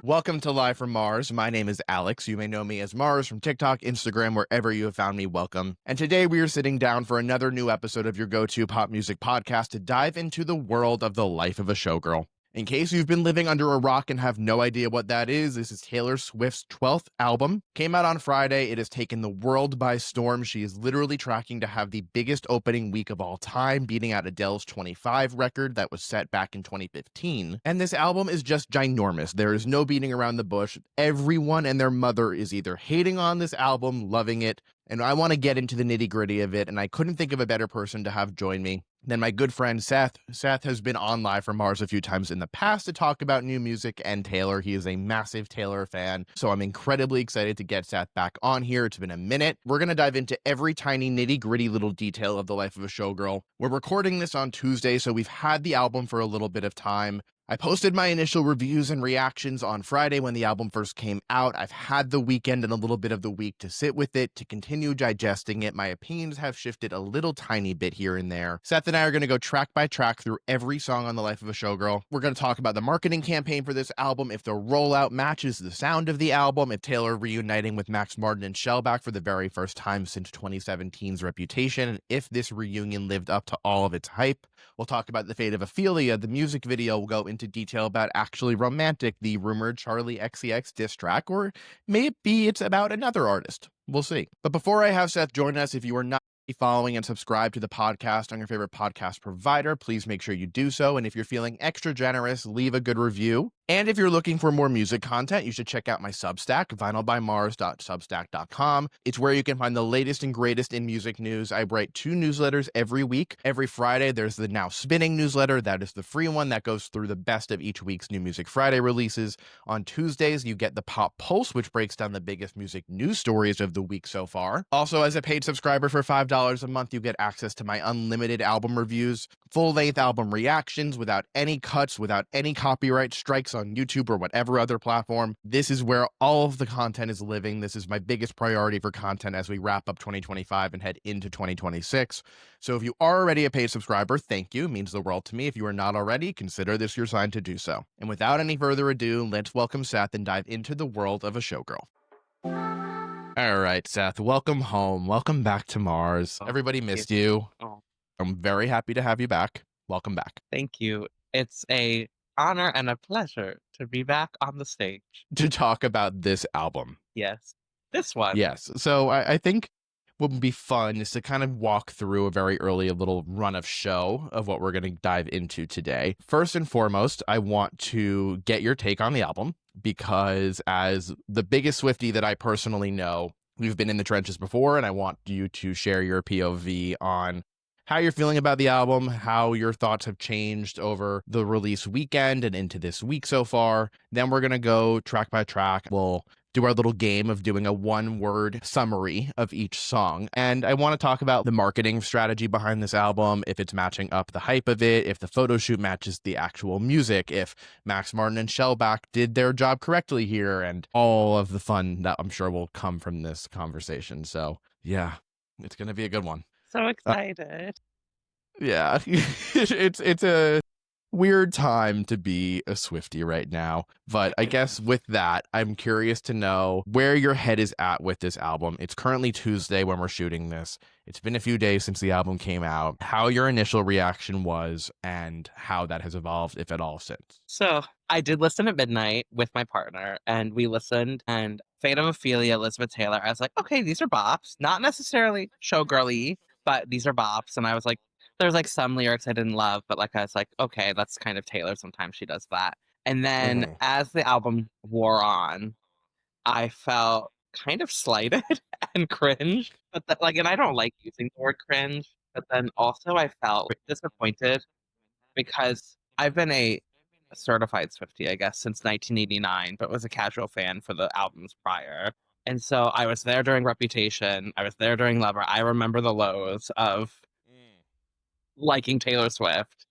Welcome to Live from Mars. My name is Alex. You may know me as Mars from TikTok, Instagram, wherever you have found me, welcome. And today we are sitting down for another new episode of your go-to pop music podcast to dive into the world of the life of a showgirl. In case you've been living under a rock and have no idea what that is, this is Taylor Swift's 12th album. Came out on Friday. It has taken the world by storm. She is literally tracking to have the biggest opening week of all time, beating out Adele's 25 record that was set back in 2015. And this album is just ginormous. There is no beating around the bush. Everyone and their mother is either hating on this album, loving it, and I want to get into the nitty-gritty of it, and I couldn't think of a better person to have join me than my good friend Seth. Seth has been on Live from Mars a few times in the past to talk about new music and Taylor. He is a massive Taylor fan, so I'm incredibly excited to get Seth back on here. It's been a minute. We're going to dive into every tiny nitty-gritty little detail of the life of a showgirl. We're recording this on Tuesday, so we've had the album for a little bit of time. I posted my initial reviews and reactions on Friday when the album first came out. I've had the weekend and a little bit of the week to sit with it, to continue digesting it. My opinions have shifted a little tiny bit here and there. Seth and I are going to go track by track through every song on the life of a showgirl. We're going to talk about the marketing campaign for this album, if the rollout matches the sound of the album, if Taylor reuniting with Max Martin and Shellback for the very first time since 2017's Reputation, and if this reunion lived up to all of its hype. We'll talk about the Fate of Ophelia, the music video. We'll go into detail about Actually Romantic, the rumored Charlie XCX diss track, or maybe it's about another artist. We'll see. But before I have Seth join us, if you are not following and subscribe to the podcast on your favorite podcast provider, please make sure you do so. And if you're feeling extra generous, leave a good review. And if you're looking for more music content, you should check out my Substack, vinylbymars.substack.com. It's where you can find the latest and greatest in music news. I write 2 newsletters every week. Every Friday, there's the Now Spinning newsletter. That is the free one that goes through the best of each week's New Music Friday releases. On Tuesdays, you get the Pop Pulse, which breaks down the biggest music news stories of the week so far. Also, as a paid subscriber for $5 a month, you get access to my unlimited album reviews, full-length album reactions without any cuts, without any copyright strikes on YouTube or whatever other platform. This is where all of the content is living. This is my biggest priority for content as we wrap up 2025 and head into 2026. So if you are already a paid subscriber, thank you. It means the world to me. If you are not already, consider this your sign to do so. And without any further ado, let's welcome Seth and dive into the world of a showgirl. All right, Seth, welcome home. Welcome back to Mars. Everybody missed you. I'm very happy to have you back. Welcome back. Thank you. It's a honor and a pleasure to be back on the stage. To talk about this album. Yes. This one. Yes. So I think what would be fun is to kind of walk through a very early little run of show of what we're going to dive into today. First and foremost, I want to get your take on the album because as the biggest Swiftie that I personally know, we've been in the trenches before, and I want you to share your POV on how you're feeling about the album, how your thoughts have changed over the release weekend and into this week so far. Then we're going to go track by track. We'll do our little game of doing a 1-word summary of each song. And I want to talk about the marketing strategy behind this album, if it's matching up the hype of it, if the photo shoot matches the actual music, if Max Martin and Shellback did their job correctly here, and all of the fun that I'm sure will come from this conversation. So yeah, it's going to be a good one. So excited. Yeah, it's a weird time to be a Swiftie right now. But I guess with that, I'm curious to know where your head is at with this album. It's currently Tuesday when we're shooting this. It's been a few days since the album came out. How your initial reaction was and how that has evolved, if at all, since. So I did listen at midnight with my partner, and we listened, and Fate of Ophelia, Elizabeth Taylor, I was like, okay, these are bops. Not necessarily showgirly, but these are bops. And I was like, there's like some lyrics I didn't love, but like I was like, okay, that's kind of Taylor. Sometimes she does that. And then as the album wore on, I felt kind of slighted and cringe. But that, like, and I don't like using the word cringe, but then also I felt disappointed because I've been a certified Swiftie, I guess, since 1989, but was a casual fan for the albums prior. And so I was there during Reputation. I was there during Lover. I remember the lows of liking Taylor Swift.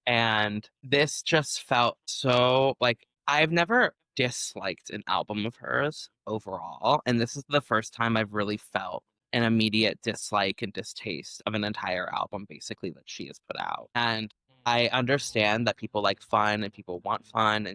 And this just felt so like I've never disliked an album of hers overall. And this is the first time I've really felt an immediate dislike and distaste of an entire album, basically, that she has put out. And I understand that people like fun and people want fun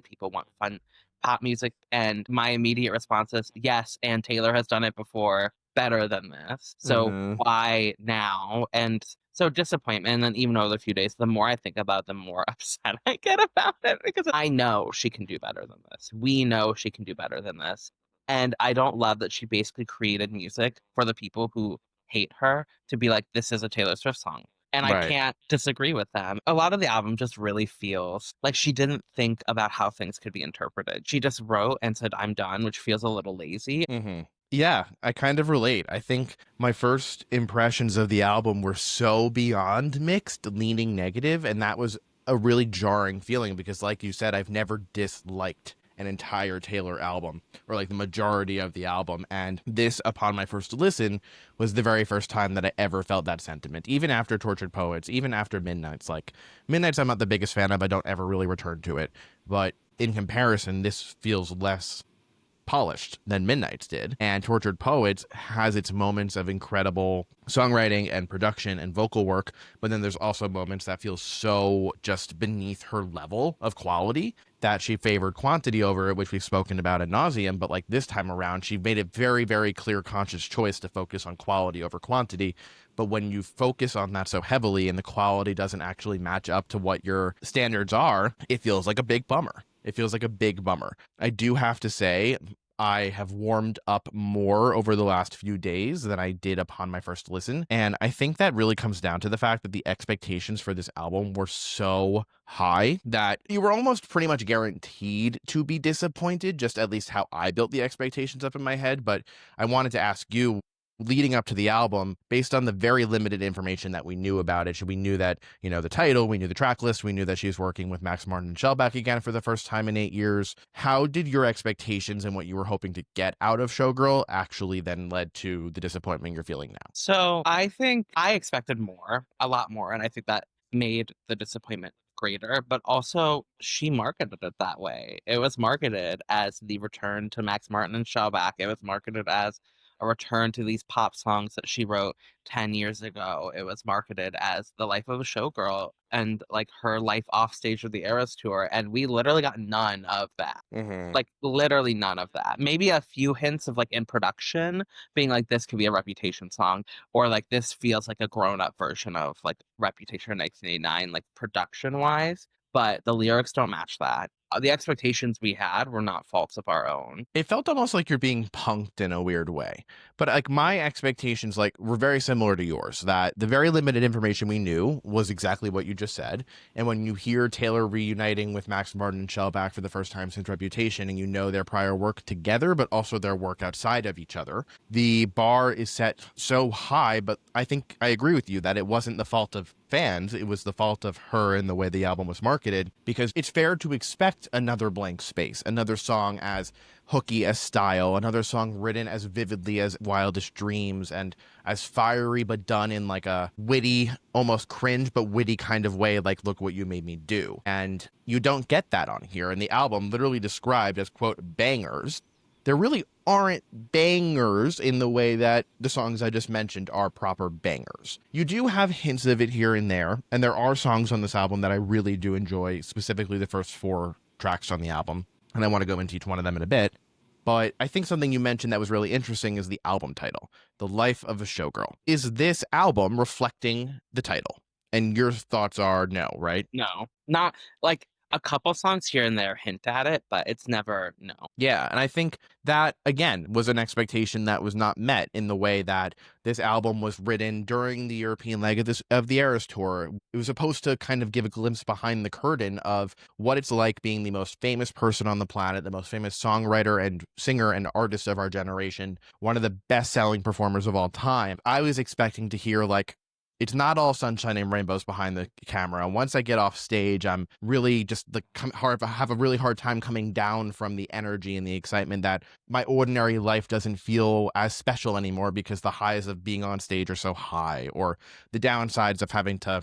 pop music, and my immediate response is, yes, and Taylor has done it before better than this. So Mm-hmm. why now? And so disappointment. And then even over the few days, the more I think about it, the more upset I get about it because I know she can do better than this. We know she can do better than this. And I don't love that she basically created music for the people who hate her to be like, this is a Taylor Swift song. And I Right. can't disagree with them. A lot of the album just really feels like she didn't think about how things could be interpreted. She just wrote and said, I'm done, which feels a little lazy. Mm-hmm. Yeah, I kind of relate. I think my first impressions of the album were so beyond mixed, leaning negative, and that was a really jarring feeling because, like you said, I've never disliked an entire Taylor album or like the majority of the album. And this, upon my first listen, was the very first time that I ever felt that sentiment. Even after Tortured Poets, even after Midnight's. Like, Midnight's I'm not the biggest fan of. I don't ever really return to it. But in comparison, this feels less polished than Midnight's did. And Tortured Poets has its moments of incredible songwriting and production and vocal work, but then there's also moments that feel so just beneath her level of quality that she favored quantity over it, which we've spoken about ad nauseum. But like this time around, she made a very, very clear conscious choice to focus on quality over quantity. But when you focus on that so heavily and the quality doesn't actually match up to what your standards are, it feels like a big bummer. It feels like a big bummer. I do have to say, I have warmed up more over the last few days than I did upon my first listen. And I think that really comes down to the fact that the expectations for this album were so high that you were almost pretty much guaranteed to be disappointed, just at least how I built the expectations up in my head. But I wanted to ask you, leading up to the album, based on the very limited information that we knew about it. We knew that, the title, we knew the track list, we knew that she was working with Max Martin and Shellback again for the first time in 8 years. How did your expectations and what you were hoping to get out of Showgirl actually then led to the disappointment you're feeling now? So I think I expected more, a lot more. And I think that made the disappointment greater, but also she marketed it that way. It was marketed as the return to Max Martin and Shellback. It was marketed as a return to these pop songs that she wrote 10 years ago. It was marketed as the life of a showgirl and like her life off stage of the Eras tour. And we literally got none of that. Mm-hmm. Like literally none of that. Maybe a few hints of like in production being like this could be a Reputation song, or like this feels like a grown up version of like Reputation in 1989, like production wise. But the lyrics don't match that. The expectations we had were not faults of our own. It felt almost like you're being punked in a weird way. But like my expectations were very similar to yours, that the very limited information we knew was exactly what you just said. And when you hear Taylor reuniting with Max Martin and Shellback for the first time since Reputation, and you know their prior work together, but also their work outside of each other, the bar is set so high. But I think I agree with you that it wasn't the fault of fans, it was the fault of her and the way the album was marketed, because it's fair to expect another Blank Space, another song as hooky as Style, another song written as vividly as Wildest Dreams, and as fiery but done in like a witty, almost cringe but witty kind of way, like Look What You Made Me Do. And you don't get that on here, and the album literally described as, quote, bangers. There really aren't bangers in the way that the songs I just mentioned are proper bangers. You do have hints of it here and there are songs on this album that I really do enjoy, specifically the first 4 tracks on the album, and I want to go into each one of them in a bit. But I think something you mentioned that was really interesting is the album title, The Life of a Showgirl. Is this album reflecting the title? And your thoughts are no, right? No, not like a couple songs here and there hint at it, but it's never no. Yeah, and I think that, again, was an expectation that was not met in the way that this album was written during the European leg of the Eras tour. It was supposed to kind of give a glimpse behind the curtain of what it's like being the most famous person on the planet, the most famous songwriter and singer and artist of our generation, one of the best-selling performers of all time. I was expecting to hear, like, it's not all sunshine and rainbows behind the camera. Once I get off stage, I'm really just have a really hard time coming down from the energy and the excitement that my ordinary life doesn't feel as special anymore because the highs of being on stage are so high, or the downsides of having to,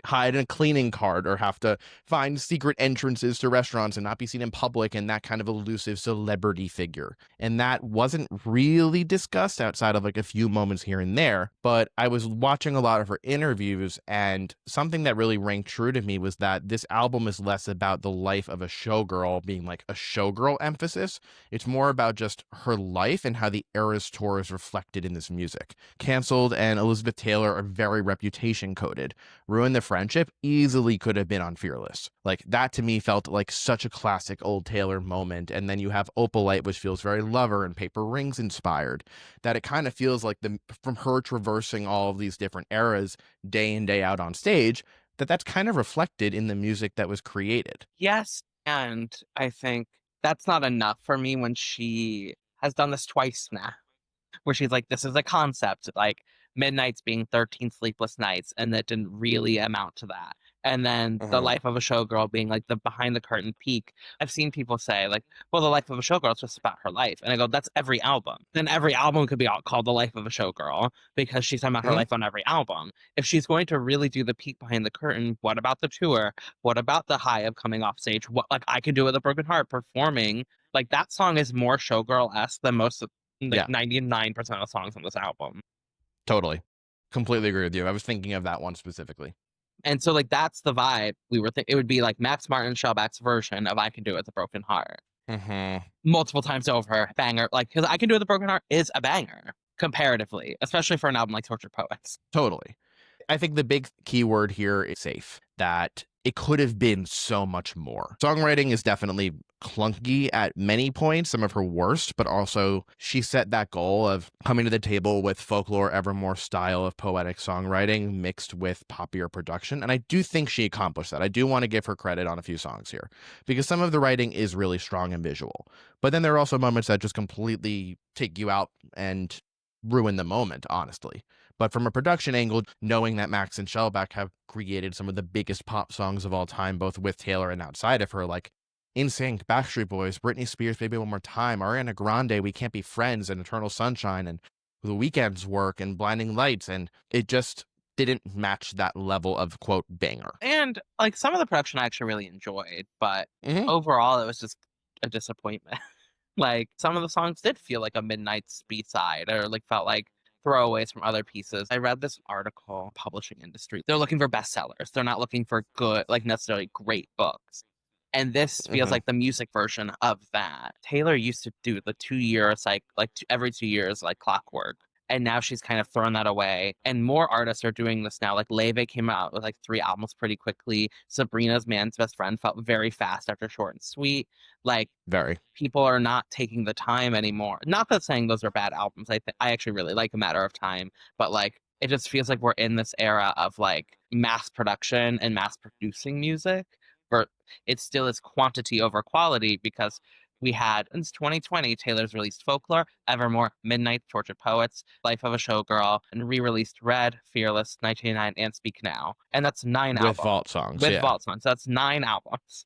hide in a cleaning cart or have to find secret entrances to restaurants and not be seen in public, and that kind of elusive celebrity figure. And that wasn't really discussed outside of like a few moments here and there, but I was watching a lot of her for interviews, and something that really rang true to me was that this album is less about the life of a showgirl being like a showgirl emphasis. It's more about just her life and how the Eras tour is reflected in this music. Cancelled and Elizabeth Taylor are very reputation coded. Ruin the Friendship easily could have been on Fearless. Like, that to me felt like such a classic old Taylor moment. And then you have Opalite, which feels very Lover and Paper Rings inspired, that it kind of feels like from her traversing all of these different eras day in, day out on stage, that's kind of reflected in the music that was created. Yes, and I think that's not enough for me when she has done this twice now, where she's like, this is a concept, like Midnight's being 13 sleepless nights, and that didn't really amount to that. And then the Mhm. life of a showgirl being like the behind the curtain peek. I've seen people say like, well, the life of a showgirl is just about her life. And I go, that's every album. Then every album could be called the life of a showgirl because she's talking about her Mhm. life on every album. If she's going to really do the peek behind the curtain, what about the tour? What about the high of coming off stage? What, like, I Can Do It With a Broken Heart performing, like that song is more showgirl-esque than most of, like Yeah, 99% of songs on this album. totally. Completely agree with you. I was thinking of that one specifically. And so like that's the vibe we were it would be like Max Martin Shellback's version of I Can Do It With a Broken Heart. Hmm. Multiple times over, banger. Like, because I Can Do It With a Broken Heart is a banger comparatively, especially for an album like Tortured Poets. Totally. I think the big key word here is safe, that it could have been so much more. Songwriting is definitely clunky at many points, some of her worst, but also she set that goal of coming to the table with folklore evermore style of poetic songwriting mixed with poppier production. And I do think she accomplished that. I do want to give her credit on a few songs here because some of the writing is really strong and visual. But then there are also moments that just completely take you out and ruin the moment, honestly. But from a production angle, knowing that Max and Shellback have created some of the biggest pop songs of all time, both with Taylor and outside of her, like NSYNC, Backstreet Boys, Britney Spears, Baby One More Time, Ariana Grande, We Can't Be Friends, and Eternal Sunshine, and The Weeknd's work, and Blinding Lights, and it just didn't match that level of, quote, banger. And like some of the production I actually really enjoyed, but Mm-hmm. overall it was just a disappointment. Like some of the songs did feel like a Midnight's B-side or like felt like throwaways from other pieces. I read this article, publishing industry. They're looking for bestsellers. They're not looking for good, like necessarily great books. And this feels Mm-hmm. like the music version of that. Taylor used to do the 2 year every 2 years, like clockwork. And now she's kind of thrown that away. And more artists are doing this now. Like Leve came out with like 3 albums pretty quickly. Sabrina's Man's Best Friend felt very fast after Short and Sweet. Like Very. people are not taking the time anymore. Not that saying those are bad albums. I actually really like A Matter of Time, but like it just feels like we're in this era of like mass production and mass producing music. But it still is quantity over quality because we had in 2020 Taylor's released Folklore, Evermore, Midnight, Tortured Poets, Life of a Showgirl, and re-released Red, Fearless, 1989, and Speak Now. And that's 9 albums With vault songs, with yeah. vault songs. So that's 9 albums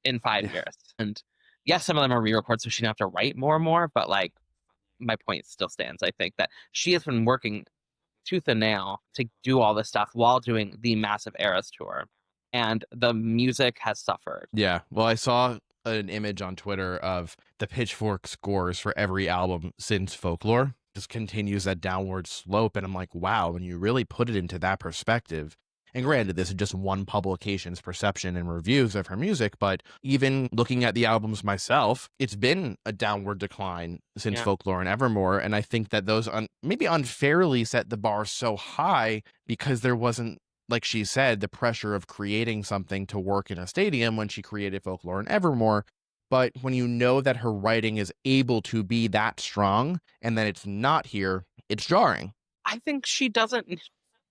in 5 years. And yes, some of them are re-records, so she didn't have to write more and more, but like my point still stands. I think that she has been working tooth and nail to do all this stuff while doing the massive Eras tour. And the music has suffered. Yeah. Well, I saw an image on Twitter of the Pitchfork scores for every album since Folklore. Just continues that downward slope. And I'm like, wow, when you really put it into that perspective. And granted, this is just one publication's perception and reviews of her music, but even looking at the albums myself, it's been a downward decline since Yeah. Folklore and Evermore. And I think that those maybe unfairly set the bar so high because there wasn't, like she said, the pressure of creating something to work in a stadium when she created Folklore and Evermore. But when you know that her writing is able to be that strong and then it's not here, it's jarring. I think she doesn't,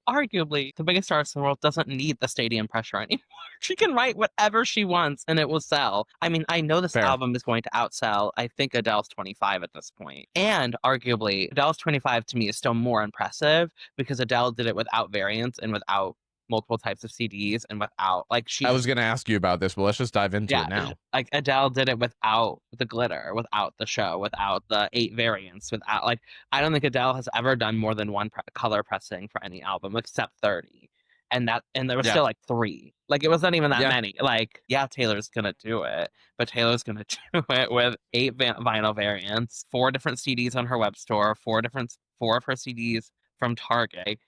arguably, the biggest artist in the world doesn't need the stadium pressure anymore. She can write whatever she wants and it will sell. I mean, I know this Fair. album is going to outsell, I think, Adele's 25 at this point. And arguably, Adele's 25 to me is still more impressive because Adele did it without variants and without multiple types of CDs and without, like, she I just, was going to ask you about this, but let's just dive into yeah, it now. like Adele did it without the glitter, without the show, without the 8 variants, without like I don't think Adele has ever done more than one color pressing for any album except 30. And there was Yeah. still like 3. Like it wasn't even that Yeah. many. Like yeah, Taylor's gonna do it, but Taylor's gonna do it with 8 vinyl variants, 4 different CDs on her web store, 4 of her CDs from Target.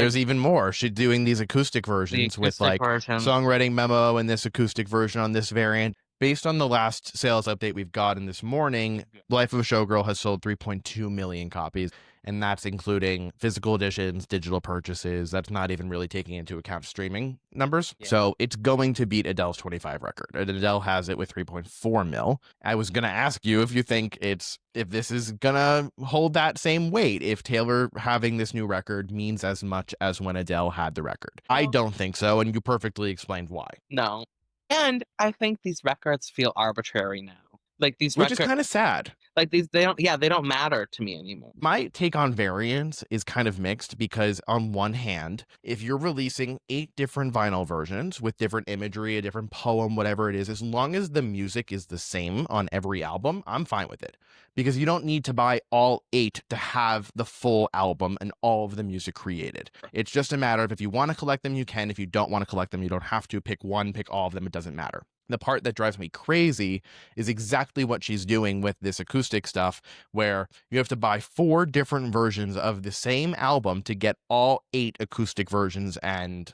There's even more. She's doing these acoustic The versions with acoustic like version. songwriting memo and this acoustic version on this variant. Based on the last sales update we've gotten this morning, Life of a Showgirl has sold 3.2 million copies, and that's including physical editions, digital purchases. That's not even really taking into account streaming numbers. Yeah. So it's going to beat Adele's 25 record. And Adele has it with 3.4 mil. I was going to ask you if you think if this is going to hold that same weight, if Taylor having this new record means as much as when Adele had the record. I don't think so, and you perfectly explained why. No. And I think these records feel arbitrary now. Like these Which is kind of sad. Like they don't matter to me anymore. My take on variants is kind of mixed because on one hand, if you're releasing 8 different vinyl versions with different imagery, a different poem, whatever it is, as long as the music is the same on every album, I'm fine with it. Because you don't need to buy all 8 to have the full album and all of the music created. It's just a matter of if you want to collect them, you can. If you don't want to collect them, you don't have to. Pick one, pick all of them. It doesn't matter. The part that drives me crazy is exactly what she's doing with this acoustic stuff, where you have to buy 4 different versions of the same album to get all 8 acoustic versions and,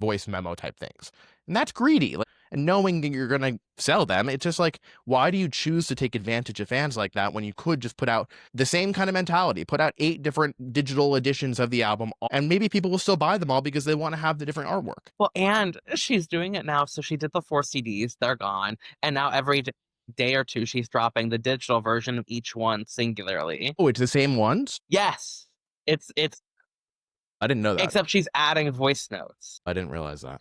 voice memo type things. And that's greedy. And knowing that you're going to sell them, it's just like, why do you choose to take advantage of fans like that when you could just put out the same kind of mentality, put out 8 different digital editions of the album, and maybe people will still buy them all because they want to have the different artwork. Well, and she's doing it now. So she did the 4 CDs, they're gone. And now every day or two, she's dropping the digital version of each one singularly. Oh, it's the same ones? Yes. It's I didn't know that. Except she's adding voice notes. I didn't realize that.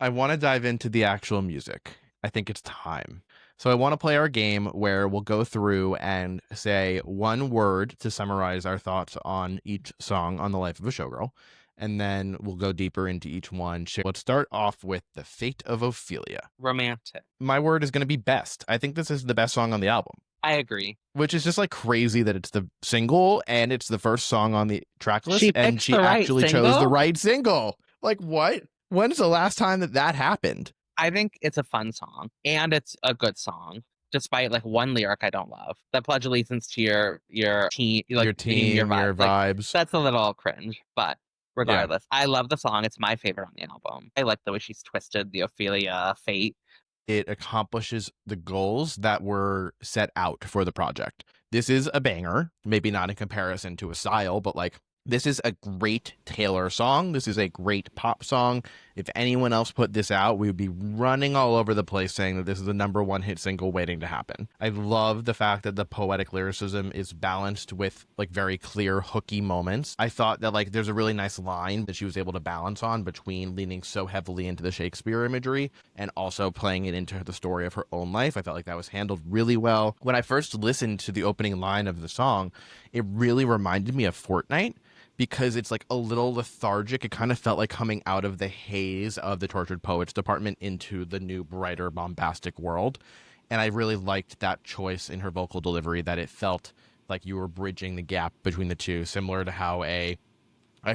I want to dive into the actual music. I think it's time. So I want to play our game where we'll go through and say one word to summarize our thoughts on each song on the Life of a Showgirl. And then we'll go deeper into each one. Let's start off with The Fate of Ophelia. Romantic. My word is going to be best. I think this is the best song on the album. I agree. Which is just like crazy that it's the single and it's the first song on the track list. She actually chose the right single. Like, what? When's the last time that happened? I think it's a fun song and it's a good song, despite like one lyric I don't love. That pledge allegiance to your team, like your team, your vibes. Like, that's a little cringe, but regardless, I love the song. It's my favorite on the album. I like the way she's twisted the Ophelia fate. It accomplishes the goals that were set out for the project. This is a banger, maybe not in comparison to a style, but like, this is a great Taylor song. This is a great pop song. If anyone else put this out, we would be running all over the place saying that this is the #1 hit single waiting to happen. I love the fact that the poetic lyricism is balanced with like very clear hooky moments. I thought that like there's a really nice line that she was able to balance on between leaning so heavily into the Shakespeare imagery and also playing it into the story of her own life. I felt like that was handled really well. When I first listened to the opening line of the song, it really reminded me of Fortnite, because it's like a little lethargic. It kind of felt like coming out of the haze of the Tortured Poets department into the new, brighter, bombastic world. And I really liked that choice in her vocal delivery, that it felt like you were bridging the gap between the two, similar to how I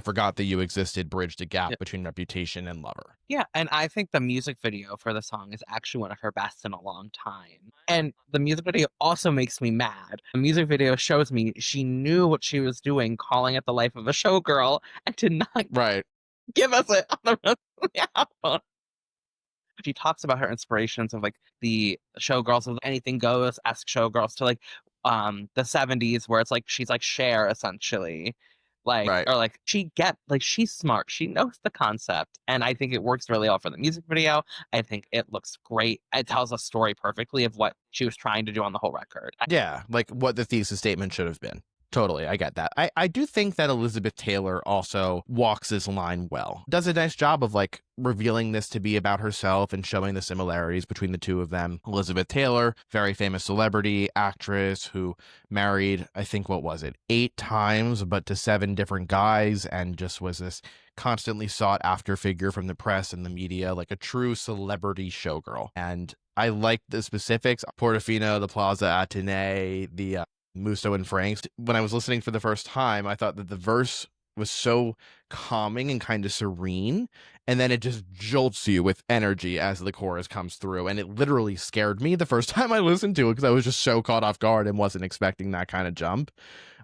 Forgot That You Existed bridged a gap between Reputation and Lover. Yeah, and I think the music video for the song is actually one of her best in a long time. And the music video also makes me mad. The music video shows me she knew what she was doing, calling it The Life of a Showgirl, and did not give us it on the rest of the album. She talks about her inspirations of like the showgirls of Anything Goes-esque showgirls to like the 70s, where it's like she's like Cher essentially. Or like she's smart. She knows the concept. And I think it works really well for the music video. I think it looks great. It tells a story perfectly of what she was trying to do on the whole record. Yeah, like what the thesis statement should have been. Totally, I get that. I do think that Elizabeth Taylor also walks this line well. Does a nice job of like revealing this to be about herself and showing the similarities between the two of them. Elizabeth Taylor, very famous celebrity, actress who married, I think, 8 times, but to 7 different guys, and just was this constantly sought after figure from the press and the media, like a true celebrity showgirl. And I like the specifics. Portofino, the Plaza Atene, the Musso and Franks. When I was listening for the first time, I thought that the verse was so calming and kind of serene, and then it just jolts you with energy as the chorus comes through, and it literally scared me the first time I listened to it because I was just so caught off guard and wasn't expecting that kind of jump.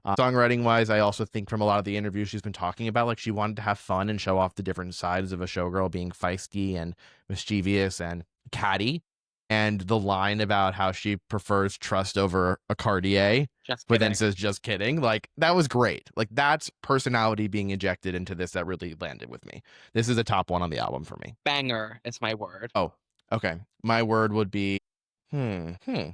Songwriting wise, I also think from a lot of the interviews she's been talking about, like she wanted to have fun and show off the different sides of a showgirl, being feisty and mischievous and catty. And the line about how she prefers trust over a Cartier, Just but then kidding. says just kidding, like that was great. Like that's personality being injected into this that really landed with me. This is a top one on the album for me. Banger is my word. Oh, okay. My word would be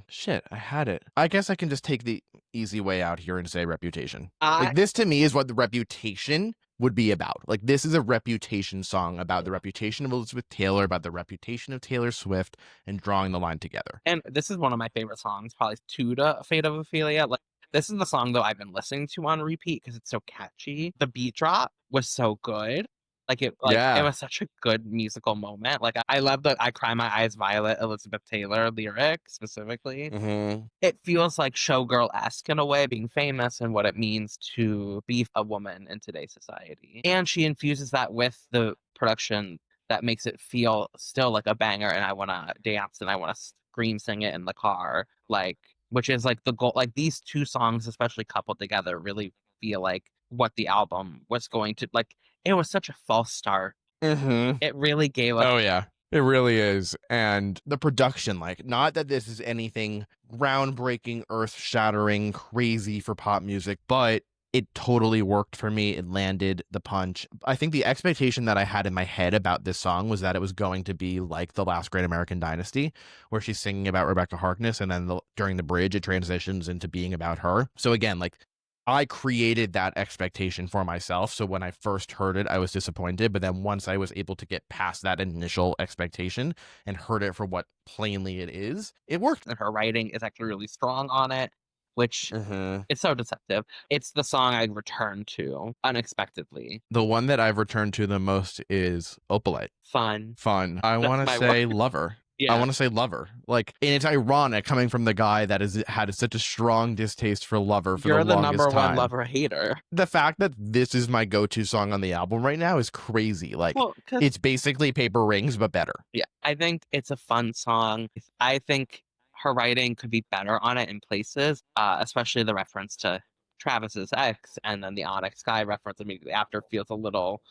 shit, I had it. I guess I can just take the easy way out here and say reputation. Like this to me is what the reputation would be about. Like this is a reputation song about the reputation of Elizabeth Taylor, about the reputation of Taylor Swift, and drawing the line together. And this is one of my favorite songs, probably to Fate of Ophelia. Like this is the song though I've been listening to on repeat because it's so catchy. The beat drop was so good. It was such a good musical moment. Like I love the "I Cry My Eyes Violet" Elizabeth Taylor lyric specifically. Mm-hmm. It feels like showgirl-esque in a way, being famous and what it means to be a woman in today's society. And she infuses that with the production that makes it feel still like a banger, and I want to dance and I want to scream sing it in the car, which is like the goal. Like these two songs, especially coupled together, really feel like what the album was going to like. It was such a false start. Mm-hmm. It really gave us. Oh yeah, it really is. And the production, like, not that this is anything groundbreaking, earth-shattering, crazy for pop music, but it totally worked for me. It landed the punch. I think the expectation that I had in my head about this song was that it was going to be like The Last Great American Dynasty, where she's singing about Rebecca Harkness, and then during the bridge, it transitions into being about her. So again, like, I created that expectation for myself. So when I first heard it, I was disappointed. But then once I was able to get past that initial expectation and heard it for what plainly it is, it worked. And her writing is actually really strong on it, which is so deceptive. It's the song I'd return to unexpectedly. The one that I've returned to the most is Opalite. Fun. I want to say Lover. Yeah. I want to say Lover. Like, and it's ironic coming from the guy that has had such a strong distaste for Lover for You're the the longest number time. one Lover hater. The fact that this is my go-to song on the album right now is crazy. Like, it's basically Paper Rings, but better. Yeah, I think it's a fun song. I think her writing could be better on it in places, especially the reference to Travis's ex, and then the Onyx Sky reference immediately after feels a little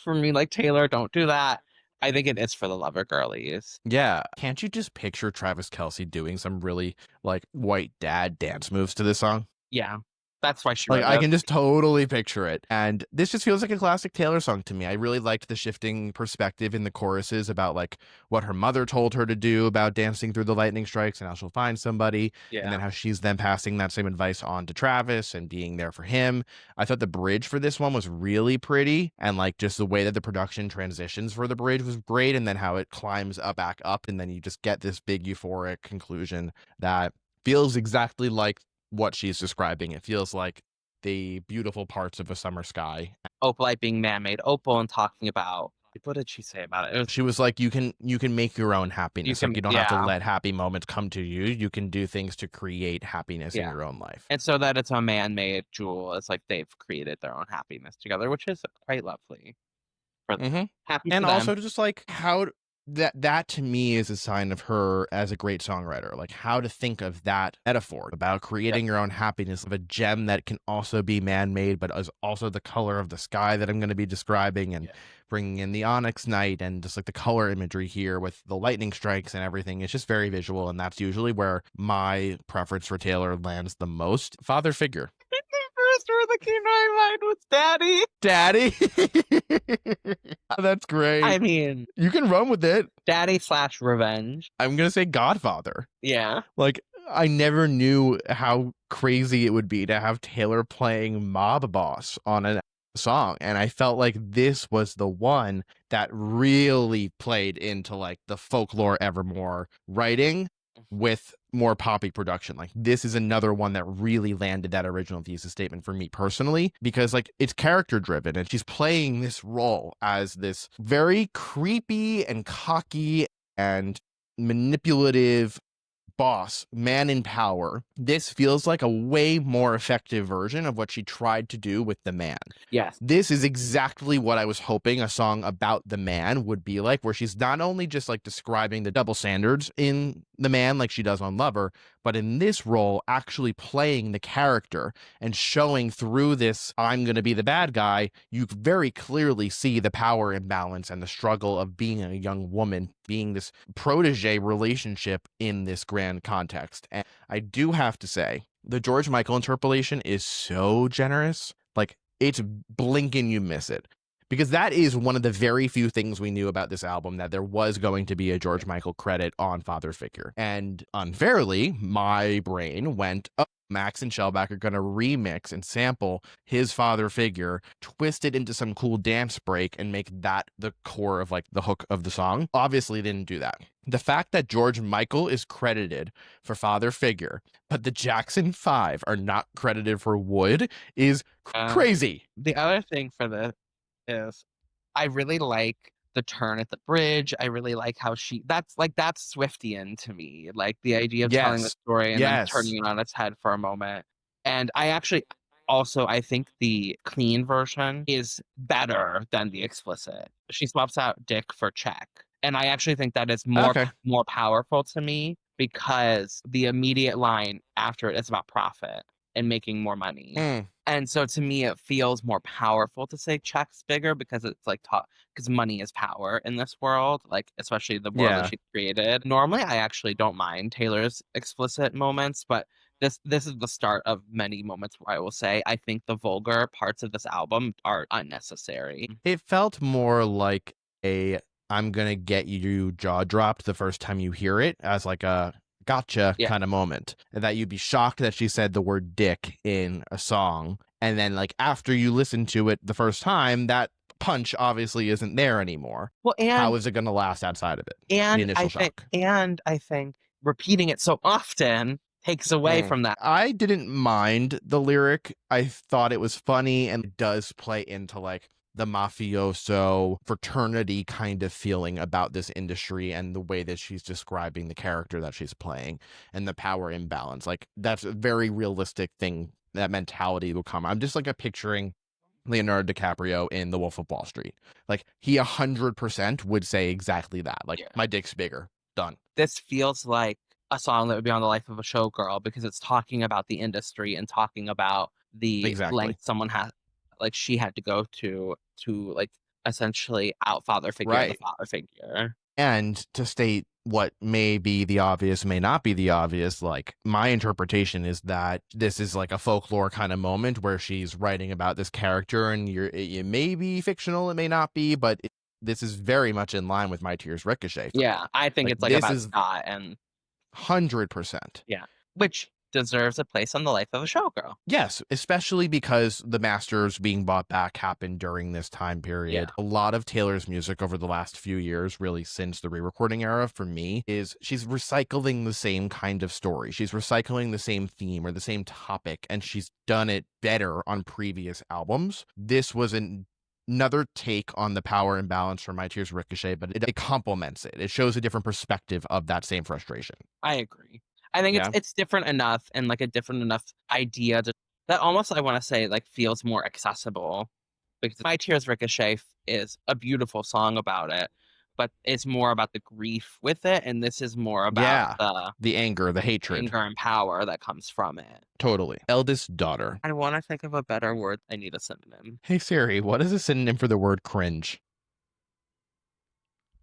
for me, like, Taylor, don't do that. I think it is for the Lover girlies. Yeah. Can't you just picture Travis Kelce doing some really, like, white dad dance moves to this song? Yeah. That's why she like I can just totally picture it. And this just feels like a classic Taylor song to me. I really liked the shifting perspective in the choruses about like what her mother told her to do about dancing through the lightning strikes and how she'll find somebody. Yeah. And then how she's then passing that same advice on to Travis and being there for him. I thought the bridge for this one was really pretty. And like just the way that the production transitions for the bridge was great. And then how it climbs back up. And then you just get this big euphoric conclusion that feels exactly like what she's describing. It feels like the beautiful parts of a summer sky. Opalite being man-made opal and talking about, what did she say about it? She was like, you can make your own happiness. You don't have to let happy moments come to you. You can do things to create happiness in your own life. And so that it's a man-made jewel. It's like they've created their own happiness together, which is quite lovely. Happy and for also them. just like how that to me is a sign of her as a great songwriter, like how to think of that metaphor about creating your own happiness of a gem that can also be man-made but is also the color of the sky that I'm going to be describing, and bringing in the onyx night and just like the color imagery here with the lightning strikes and everything. It's just very visual, and that's usually where my preference for Taylor lands the most. Father figure. First word that came to my mind was daddy. Daddy. That's great. I mean, you can run with it. Daddy / revenge. I'm gonna say Godfather. Yeah. Like I never knew how crazy it would be to have Taylor playing mob boss on a song, and I felt like this was the one that really played into like the folklore Evermore writing with more poppy production. Like this is another one that really landed that original thesis statement for me personally, because like it's character driven and she's playing this role as this very creepy and cocky and manipulative boss, man in power, this feels like a way more effective version of what she tried to do with the man. Yes. This is exactly what I was hoping a song about the man would be like, where she's not only just like describing the double standards in the man like she does on Lover, but in this role, actually playing the character and showing through this, I'm going to be the bad guy. You very clearly see the power imbalance and the struggle of being a young woman, being this protege relationship in this grand context. And I do have to say, the George Michael interpolation is so generous. Like, it's blink and you miss it. Because that is one of the very few things we knew about this album, that there was going to be a George Michael credit on Father Figure. And unfairly, my brain went, oh, Max and Shellback are going to remix and sample his Father Figure, twist it into some cool dance break, and make that the core of like the hook of the song. Obviously didn't do that. The fact that George Michael is credited for Father Figure, but the Jackson 5 are not credited for Wood is crazy. The other thing for this is I really like the turn at the bridge. I really like how that's Swiftian to me. Like the idea of telling the story and then turning it on its head for a moment. And I actually also, I think the clean version is better than the explicit. She swaps out dick for check. And I actually think that is more powerful to me, because the immediate line after it is about profit and making more money. And so to me, it feels more powerful to say check's bigger, because it's like because money is power in this world, like especially the world that she created. Normally, I actually don't mind Taylor's explicit moments, but this is the start of many moments where I will say I think the vulgar parts of this album are unnecessary. It felt more like a I'm gonna get you jaw dropped the first time you hear it, as like a gotcha kind of moment, and that you'd be shocked that she said the word dick in a song, and then like after you listen to it the first time, that punch obviously isn't there anymore. Well, and how is it going to last outside of it? And the initial shock. I think repeating it so often takes away from that. I didn't mind the lyric. I thought it was funny, and it does play into like the mafioso fraternity kind of feeling about this industry, and the way that she's describing the character that she's playing and the power imbalance. Like, that's a very realistic thing. That mentality will come. I'm just like picturing Leonardo DiCaprio in The Wolf of Wall Street. Like, he 100% would say exactly that. Like, my dick's bigger. Done. This feels like a song that would be on the life of a showgirl, because it's talking about the industry and talking about the length someone has, like she had to go to like essentially out father figure the father figure. And to state what may be the obvious, may not be the obvious, like, my interpretation is that this is like a folklore kind of moment where she's writing about this character, and it may be fictional, it may not be, but this is very much in line with My Tears Ricochet. Yeah, I think it's like about Scott and 100%. Yeah, which deserves a place on the life of a showgirl. Yes, especially because the masters being bought back happened during this time period. A lot of Taylor's music over the last few years, really since the re-recording era, for me, is she's recycling the same kind of story. She's recycling the same theme or the same topic, and she's done it better on previous albums. This was another take on the power imbalance from My Tears Ricochet, but it complements it. It shows a different perspective of that same frustration. I agree. I think it's different enough, and like a different enough idea that almost, I want to say, like feels more accessible, because My Tears Ricochet is a beautiful song about it, but it's more about the grief with it, and this is more about the anger, the hatred, anger and power that comes from it. Totally. Eldest daughter. I want to think of a better word. I need a synonym. Hey Siri, what is a synonym for the word cringe?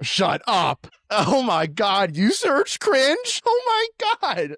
Shut up. Oh my God. You search cringe? Oh my God.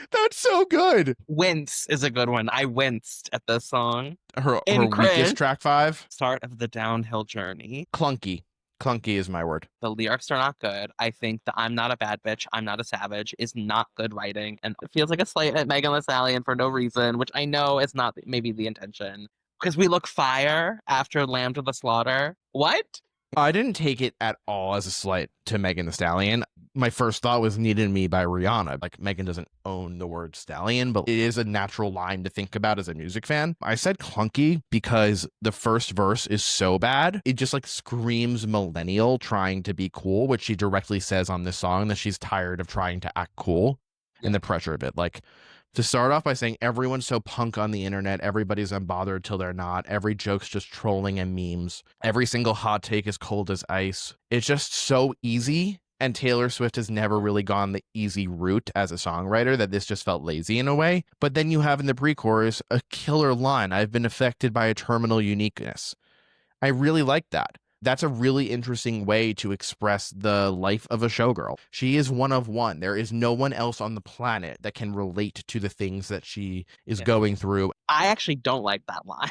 That's so good. Wince is a good one. I winced at this song. Her weakest track 5. Start of the downhill journey. Clunky. Clunky is my word. The lyrics are not good. I think the I'm not a bad bitch, I'm not a savage is not good writing. And it feels like a slight at Megan Thee Stallion for no reason, which I know is not maybe the intention. Because we look fire after Lamb to the Slaughter. What? I didn't take it at all as a slight to Megan Thee Stallion. My first thought was Needed Me by Rihanna. Like, Megan doesn't own the word stallion, but it is a natural line to think about as a music fan. I said clunky because the first verse is so bad. It just like screams millennial trying to be cool, which she directly says on this song that she's tired of trying to act cool and the pressure of it. Like, to start off by saying everyone's so punk on the internet, everybody's unbothered till they're not. Every joke's just trolling and memes. Every single hot take is cold as ice. It's just so easy. And Taylor Swift has never really gone the easy route as a songwriter, that this just felt lazy in a way. But then you have in the pre-chorus a killer line, I've been affected by a terminal uniqueness. I really like that. That's a really interesting way to express the life of a showgirl. She is one of one. There is no one else on the planet that can relate to the things that she is going through. I actually don't like that line.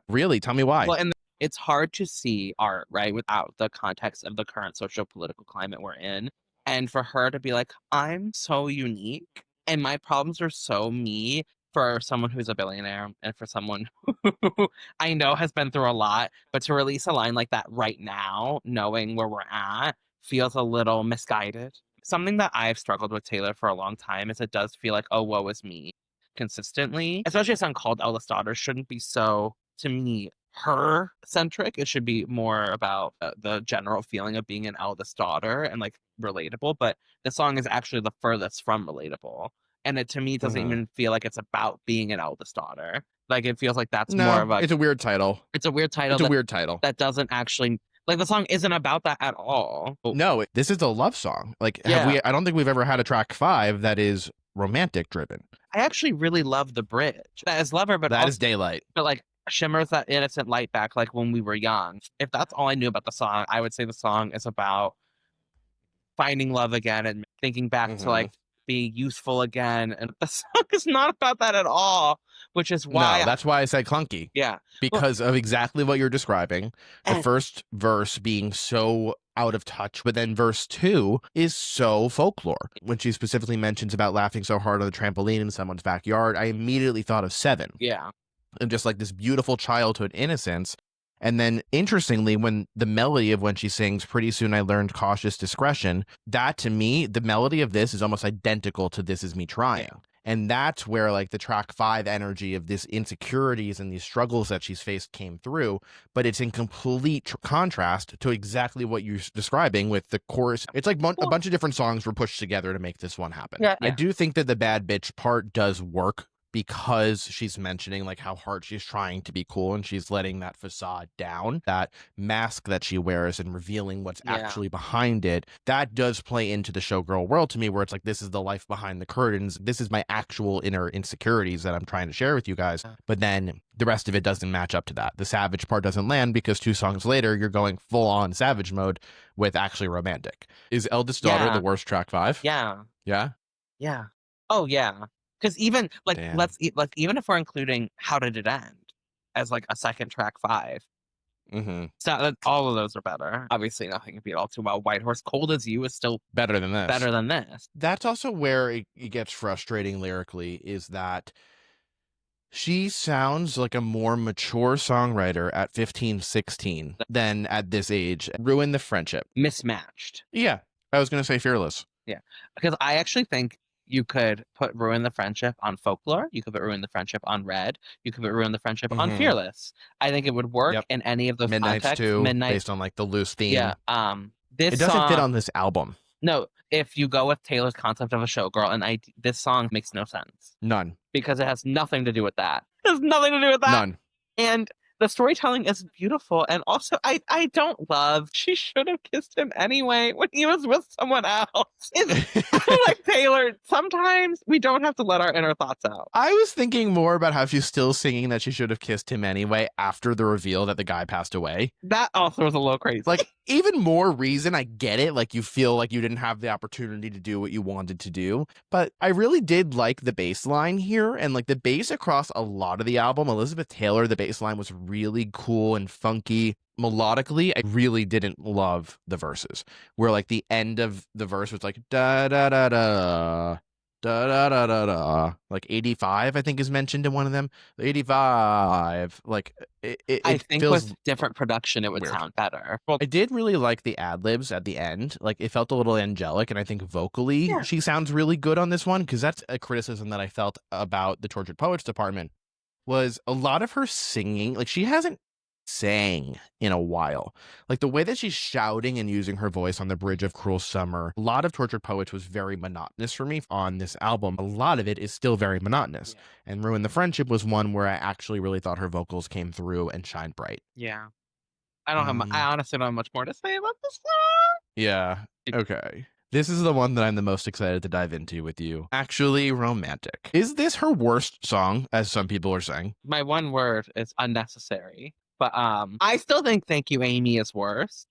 Really? Tell me why. Well, it's hard to see art, right, without the context of the current socio-political climate we're in. And for her to be like, I'm so unique and my problems are so me, for someone who's a billionaire and for someone who I know has been through a lot, but to release a line like that right now, knowing where we're at, feels a little misguided. Something that I've struggled with Taylor for a long time is it does feel like, oh, woe is me consistently, especially a song called Eldest Daughter shouldn't be so, to me, her centric. It should be more about the general feeling of being an eldest daughter and like relatable, but the song is actually the furthest from relatable. And it, to me, doesn't even feel like it's about being an eldest daughter. Like, it feels like that's more of a... it's a weird title. It's a weird title. It's a weird title. That doesn't actually... Like, the song isn't about that at all. No, this is a love song. Like, I don't think we've ever had a track 5 that is romantic driven. I actually really love the bridge. That is Lover, but that is Daylight. But, like, shimmers that innocent light back, like when we were young. If that's all I knew about the song, I would say the song is about finding love again and thinking back to, like, be youthful again, and the song is not about that at all, which is why that's why I said clunky. Yeah, because of exactly what you're describing. The first verse being so out of touch, but then verse 2 is so folklore. When she specifically mentions about laughing so hard on the trampoline in someone's backyard, I immediately thought of Seven. Yeah, and just like this beautiful childhood innocence. And then, interestingly, when the melody of when she sings, pretty soon I learned cautious discretion, that to me, the melody of this is almost identical to This Is Me Trying. Yeah. And that's where like the track 5 energy of this insecurities and these struggles that she's faced came through. But it's in complete contrast to exactly what you're describing with the chorus. It's like a bunch of different songs were pushed together to make this one happen. Yeah. I do think that the bad bitch part does work, because she's mentioning like how hard she's trying to be cool and she's letting that facade down, that mask that she wears and revealing what's actually behind it. That does play into the showgirl world to me, where it's like, this is the life behind the curtains. This is my actual inner insecurities that I'm trying to share with you guys. But then the rest of it doesn't match up to that. The savage part doesn't land because 2 songs later, you're going full on savage mode with actually romantic. Is Eldest Daughter the worst track 5? Yeah. Yeah? Yeah. Oh, yeah. Because even like even if we're including How Did It End as like a second track 5, so all of those are better. Obviously, nothing can beat All Too Well. White Horse, Cold as You is still better than this. Better than this. That's also where it gets frustrating lyrically, is that she sounds like a more mature songwriter at 15, 16 than at this age. Ruin the Friendship. Mismatched. Yeah, I was going to say Fearless. Yeah, because I actually think you could put Ruin the Friendship on Folklore. You could put Ruin the Friendship on Red. You could put Ruin the Friendship on Fearless. I think it would work in any of those Midnight's contexts. too, based on like the loose theme. Yeah. It doesn't fit on this album. No, if you go with Taylor's concept of a showgirl, and this song makes no sense. None. Because it has nothing to do with that. It has nothing to do with that. None. And the storytelling is beautiful. And also, I don't love, she should have kissed him anyway when he was with someone else. Like, Taylor, sometimes we don't have to let our inner thoughts out. I was thinking more about how she's still singing that she should have kissed him anyway after the reveal that the guy passed away. That also was a little crazy. Like, even more reason, I get it. Like, you feel like you didn't have the opportunity to do what you wanted to do. But I really did like the bass line here. And like the bass across a lot of the album, Elizabeth Taylor, the bass line was really cool and funky. Melodically, I really didn't love the verses, where like the end of the verse was like da da da da Da da da da da. Like 85, I think is mentioned in one of them. 85. Like I it think feels with different production, it would weird. sound better. Well, I did really like the ad libs at the end. Like it felt a little angelic, and I think vocally Yeah. she sounds really good on this one, because that's a criticism that I felt about the Tortured Poets department, was a lot of her singing. Like she hasn't sang in a while. Like the way that she's shouting and using her voice on the bridge of Cruel Summer, a lot of Tortured Poets was very monotonous for me on this album. A lot of it is still very monotonous. Yeah. And Ruin the Friendship was one where I actually really thought her vocals came through and shined bright. yeah. I don't have. I honestly don't have much more to say about this song. Yeah. Okay. This is the one that I'm the most excited to dive into with you. Actually Romantic. Is this her worst song, as some people are saying? My one word is unnecessary. But I still think Thank You, Amy is worse.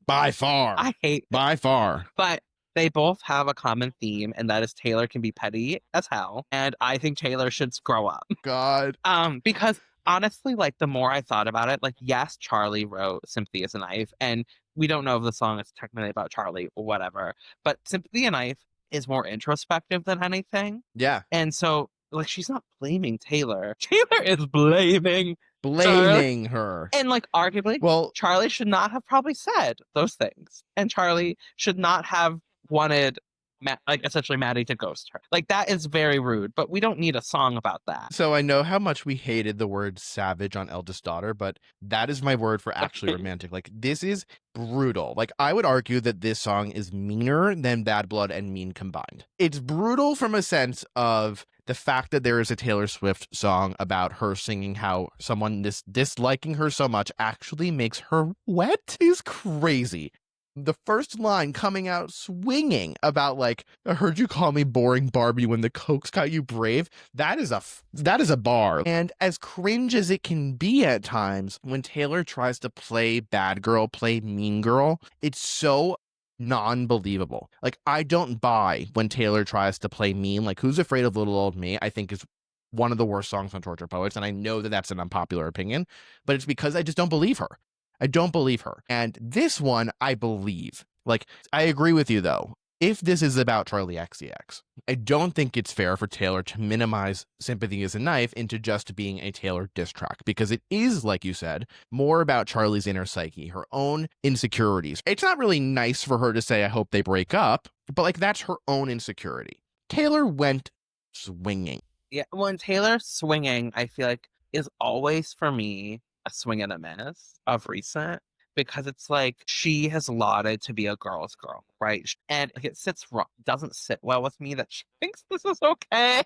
By far. I hate it. By far. But they both have a common theme, and that is Taylor can be petty as hell. And I think Taylor should grow up. God. Because honestly, like the more I thought about it, like yes, Charlie wrote Sympathy is a Knife, and we don't know if the song is technically about Charlie or whatever. But Sympathy and Knife is more introspective than anything. Yeah. And so like she's not blaming Taylor. Taylor is blaming her. And like arguably, Well, Charlie should not have probably said those things. And Charlie should not have wanted like essentially Maddie to ghost her. Like that is very rude, but we don't need a song about that. so I know how much we hated the word savage on Eldest Daughter, but that is my word for actually romantic. Like this is brutal. Like I would argue that this song is meaner than Bad Blood and Mean combined. It's brutal from a sense of the fact that there is a Taylor Swift song about her singing how someone disliking her so much actually makes her wet is crazy. The first line coming out swinging about like, I heard you call me boring Barbie when the Cokes got you brave. That is a bar. And as cringe as it can be at times, when Taylor tries to play bad girl, play mean girl, it's so non-believable. Like I don't buy when Taylor tries to play mean. Like Who's Afraid of Little Old Me, I think is one of the worst songs on Tortured Poets. And I know that that's an unpopular opinion, but it's because I just don't believe her. I don't believe her. And this one, I believe. Like, I agree with you, though. If this is about Charlie XCX, I don't think it's fair for Taylor to minimize Sympathy is a Knife into just being a Taylor diss track, because it is, like you said, more about Charlie's inner psyche, her own insecurities. It's not really nice for her to say, I hope they break up, but like that's her own insecurity. Taylor went swinging. Yeah, when Taylor's swinging, I feel like is always for me a swing and a miss of recent, because it's like she has lauded to be a girl's girl, right? And it doesn't sit well with me that she thinks this is okay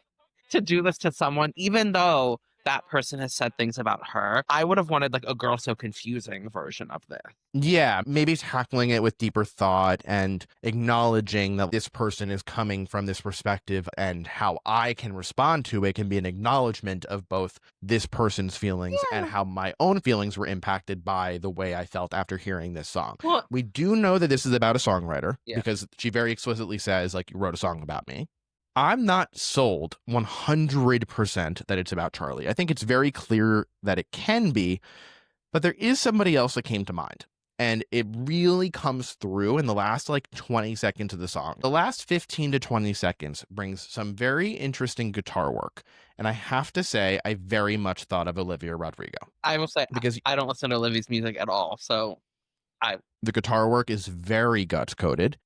to do this to someone, even though that person has said things about her. I would have wanted like a Girl So Confusing version of this. Yeah, maybe tackling it with deeper thought and acknowledging that this person is coming from this perspective, and how I can respond to it can be an acknowledgement of both this person's feelings and how my own feelings were impacted by the way I felt after hearing this song. Well, we do know that this is about a songwriter, Yeah. because she very explicitly says, like, you wrote a song about me. I'm not sold 100% that it's about Charlie. I think it's very clear that it can be, but there is somebody else that came to mind. And it really comes through in the last like 20 seconds of the song. The last 15 to 20 seconds brings some very interesting guitar work. And I have to say, I very much thought of Olivia Rodrigo. I will say, because I don't listen to Olivia's music at all. So the guitar work is very guts coded.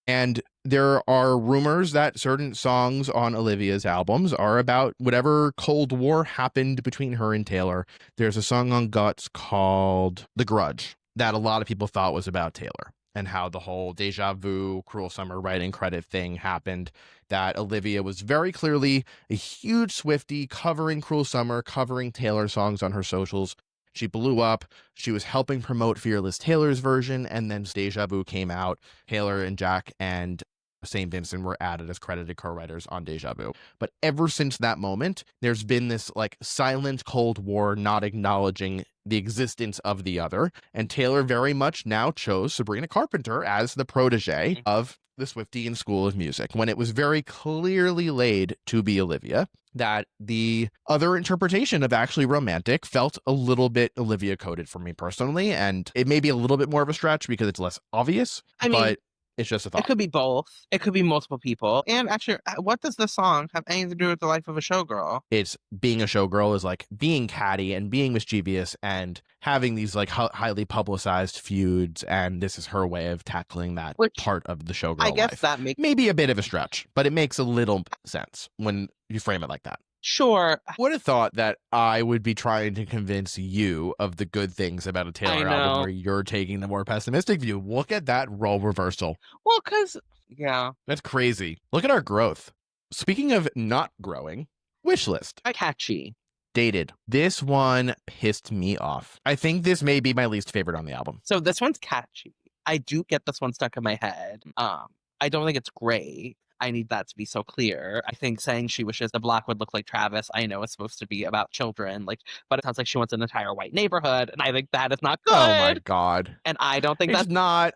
And there are rumors that certain songs on Olivia's albums are about whatever Cold War happened between her and Taylor. There's a song on Guts called The Grudge that a lot of people thought was about Taylor, and how the whole Deja Vu, Cruel Summer writing credit thing happened, that Olivia was very clearly a huge Swiftie, covering Cruel Summer, covering Taylor songs on her socials. She blew up. She was helping promote Fearless Taylor's version, and then Deja Vu came out. Taylor and Jack and St. Vincent were added as credited co-writers on Deja Vu. But ever since that moment, there's been this like silent Cold War, not acknowledging the existence of the other. And Taylor very much now chose Sabrina Carpenter as the protege of the Swiftie School of Music, when it was very clearly laid to be Olivia. That the other interpretation of Actually Romantic felt a little bit Olivia coded for me personally, and it may be a little bit more of a stretch because it's less obvious. I mean, It's just a It thought. could be both. It could be multiple people. And actually, what does the song have anything to do with the life of a showgirl? It's being a showgirl is like being catty and being mischievous and having these like highly publicized feuds. And this is her way of tackling that Which part of the I showgirl guess life. that makes Maybe a bit of a stretch, but it makes a little sense when you frame it like that. sure. Would have thought that I would be trying to convince you of the good things about a I Taylor album know. where you're taking the more pessimistic view. Look at that role reversal. Well, because, yeah, That's crazy. Look at our growth. Speaking of not growing, Wishlist. catchy. Dated. This one pissed me off. I think this may be my least favorite on the album. So this one's catchy. I do get this one stuck in my head. I don't think it's great. I need that to be so clear. I think saying she wishes the block would look like Travis, I know it's supposed to be about children, like, but it sounds like she wants an entire white neighborhood, and I think that is not good. Oh my God. And I don't think It's not,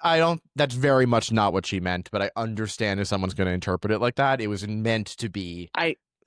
that's very much not what she meant, but I understand if someone's going to interpret it like that. It was meant to be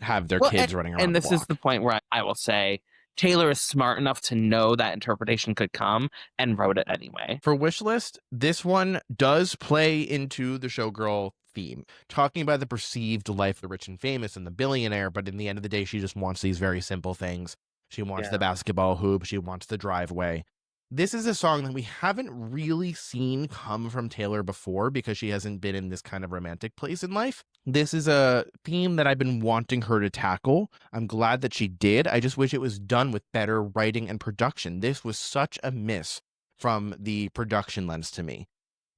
have their kids running around and the this block. is the point where I will say Taylor is smart enough to know that interpretation could come and wrote it anyway. For Wishlist, this one does play into the showgirl theme, talking about the perceived life of the rich and famous and the billionaire, but in the end of the day, she just wants these very simple things. She wants the basketball hoop. She wants the driveway. This is a song that we haven't really seen come from Taylor before because she hasn't been in this kind of romantic place in life. This is a theme that I've been wanting her to tackle. I'm glad that she did. I just wish it was done with better writing and production. This was such a miss from the production lens to me.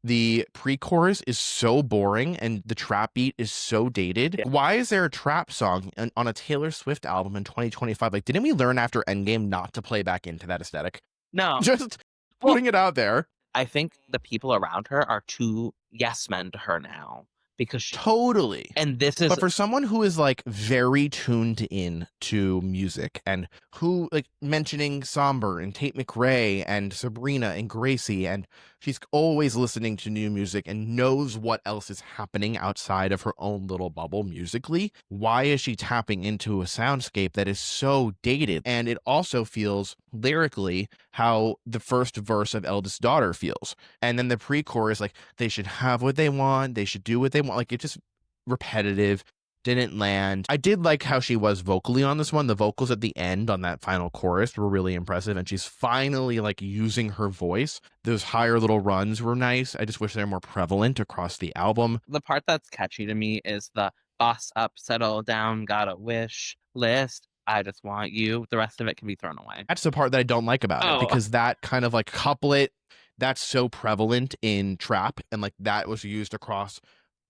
The pre-chorus is so boring and the trap beat is so dated. Yeah. Why is there a trap song on a Taylor Swift album in 2025? Like, didn't we learn after Endgame not to play back into that aesthetic? No. Just putting it out there. I think the people around her are too yes men to her now because she, Totally. and this is But for someone who is like very tuned in to music and who like mentioning Somber and Tate McRae and Sabrina and Gracie, and she's always listening to new music and knows what else is happening outside of her own little bubble musically, why is she tapping into a soundscape that is so dated? And it also feels lyrically how the first verse of Eldest Daughter feels. And then the pre-chorus, like, they should have what they want, they should do what they want. Like, it just repetitive, didn't land. I did like how she was vocally on this one. The vocals at the end on that final chorus were really impressive, and she's finally like using her voice. Those higher little runs were nice. I just wish they're more prevalent across the album. the part that's catchy to me is the boss up, settle down, got a wish list. I just want you. The rest of it can be thrown away. That's the part that I don't like about it, because that kind of like couplet, that's so prevalent in trap, and like that was used across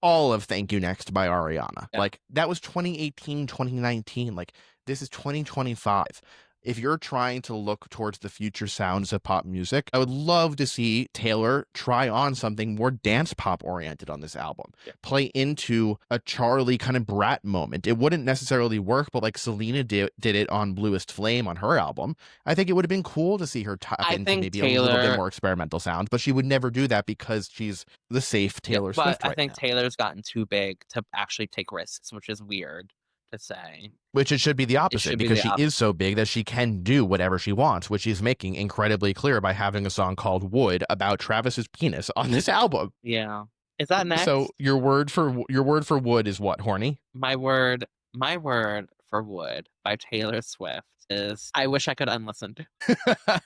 all of Thank You Next by Ariana. Yeah. Like that was 2018, 2019. Like this is 2025. If you're trying to look towards the future sounds of pop music, I would love to see Taylor try on something more dance pop oriented on this album. Yeah. Play into a Charlie kind of brat moment. It wouldn't necessarily work, but like Selena did it on Bluest Flame on her album. I think it would have been cool to see her tap into maybe a little bit more experimental sound, but she would never do that because she's the safe Taylor Swift But I right think now. Taylor's gotten too big to actually take risks, which is weird to say. Which it should be the opposite, because she is so big that she can do whatever she wants, which she's making incredibly clear by having a song called Wood about Travis's penis on this album. Yeah. Is that next? So your word for wood is what, horny? My word for Wood by Taylor Swift is I wish I could unlisten to.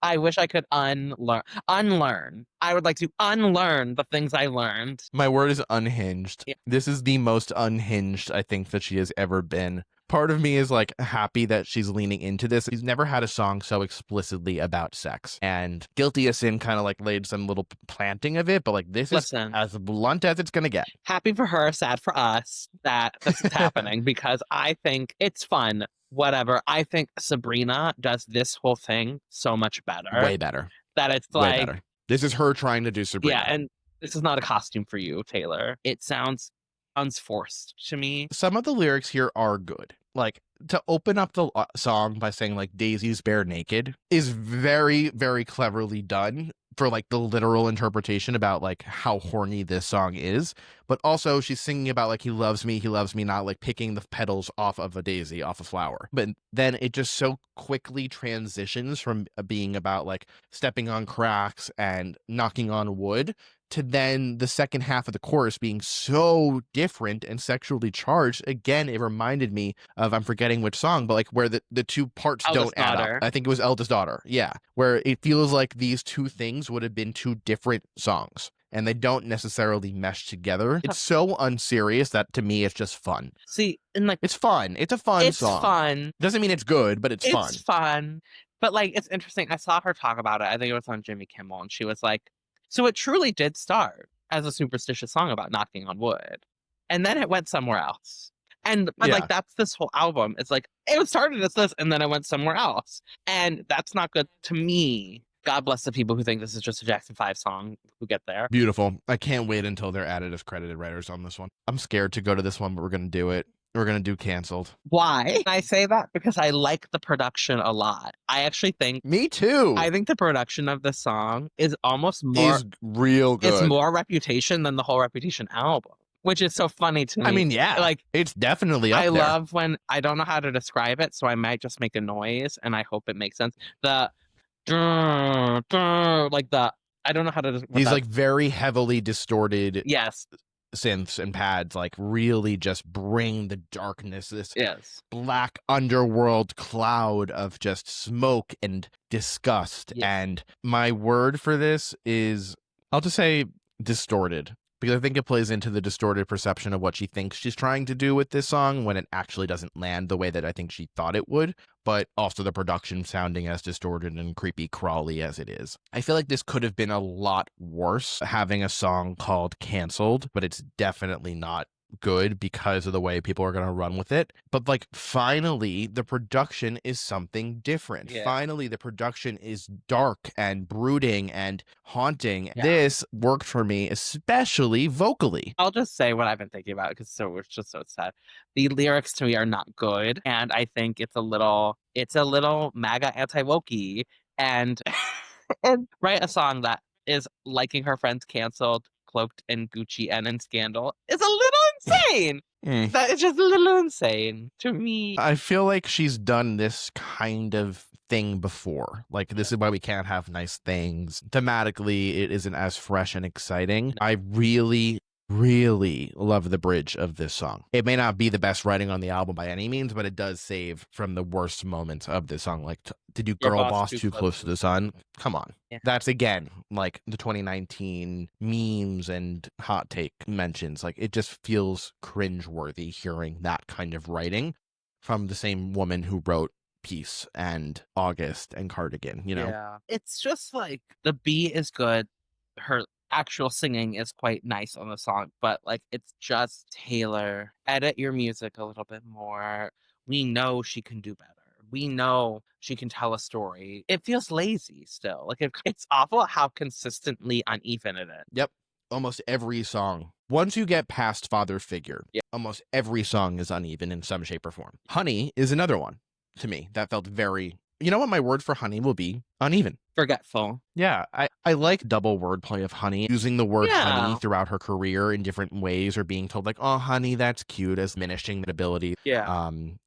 I wish I could unlearn. I would like to unlearn the things I learned. My word is unhinged. Yeah. This is the most unhinged I think that she has ever been. Part of me is like happy that she's leaning into this. She's never had a song so explicitly about sex. And Guilty as Sin kind of like laid some little planting of it, but like this is as blunt as it's gonna get. Happy for her, sad for us that this is happening, because I think it's fun. Whatever. I think Sabrina does this whole thing so much better. Way better. That it's Way like better. This is her trying to do Sabrina. Yeah, and this is not a costume for you, Taylor. It sounds unforced to me. Some of the lyrics here are good. Like, to open up the song by saying like Daisy's bare naked is very, very cleverly done for like the literal interpretation about like how horny this song is. But also she's singing about like he loves me, not like picking the petals off of a daisy, off a flower. But then it just so quickly transitions from being about like stepping on cracks and knocking on wood to then the second half of the chorus being so different and sexually charged. Again, it reminded me of, I'm forgetting which song, but like where the two parts don't Eldest add up. Daughter. I think it was Eldest Daughter. Yeah. Where it feels like these two things would have been two different songs and they don't necessarily mesh together. It's so unserious that to me, it's just fun. See, and like, It's fun. It's a fun song. It's fun. Doesn't mean it's good, but it's fun. It's fun. But like, it's interesting. I saw her talk about it. I think it was on Jimmy Kimmel, and she was like, so it truly did start as a superstitious song about knocking on wood. And then it went somewhere else. And but like, that's this whole album. It's like, it started as this, and then it went somewhere else. And that's not good to me. God bless the people who think this is just a Jackson 5 song who get there. Beautiful. I can't wait until they're added as credited writers on this one. I'm scared to go to this one, but we're going to do it. We're going to do Canceled. Why? I say that because I like the production a lot. I actually think... Me too. I think the production of the song is almost more... Is real good. It's more Reputation than the whole Reputation album, which is so funny to me. I mean, yeah. Like, it's definitely up there. I love when... I don't know how to describe it, so I might just make a noise, and I hope it makes sense. The... like the... I don't know how to... These like very heavily distorted... Yes. Synths and pads like really just bring the darkness, this black underworld cloud of just smoke and disgust. And my word for this is, I'll just say distorted, because I think it plays into the distorted perception of what she thinks she's trying to do with this song when it actually doesn't land the way that I think she thought it would, but also the production sounding as distorted and creepy crawly as it is. I feel like this could have been a lot worse having a song called Canceled, but it's definitely not good because of the way people are going to run with it. But like, finally, the production is something different. Finally, the production is dark and brooding and haunting. This worked for me, especially vocally. I'll just say what I've been thinking about because it's just so sad. The lyrics to me are not good, and I think it's a little MAGA anti-wokey, and and write a song that is liking her friends canceled, cloaked in Gucci and in Scandal is a little insane. That is just a little insane to me. I feel like she's done this kind of thing before. Like, this is why we can't have nice things. Thematically, it isn't as fresh and exciting. I really love the bridge of this song. It may not be the best writing on the album by any means, but it does save from the worst moments of this song. Like, to do Girl Boss Too Close to the Sun. Come on. That's, again, like the 2019 memes and hot take mentions. Like, it just feels cringeworthy hearing that kind of writing from the same woman who wrote Peace and August and Cardigan, you know? Yeah. It's just like, the beat is good. Her actual singing is quite nice on the song, but like, it's just Taylor. Edit your music a little bit more. We know she can do better. We know she can tell a story. It feels lazy still. Like, it's awful how consistently uneven it is. Yep. Almost every song. Once you get past Father Figure, almost every song is uneven in some shape or form. Honey is another one to me that felt very... You know what my word for Honey will be? Uneven. Forgetful. Yeah, I like double wordplay of Honey, using the word honey throughout her career in different ways, or being told like, oh, honey, that's cute, as diminishing the ability,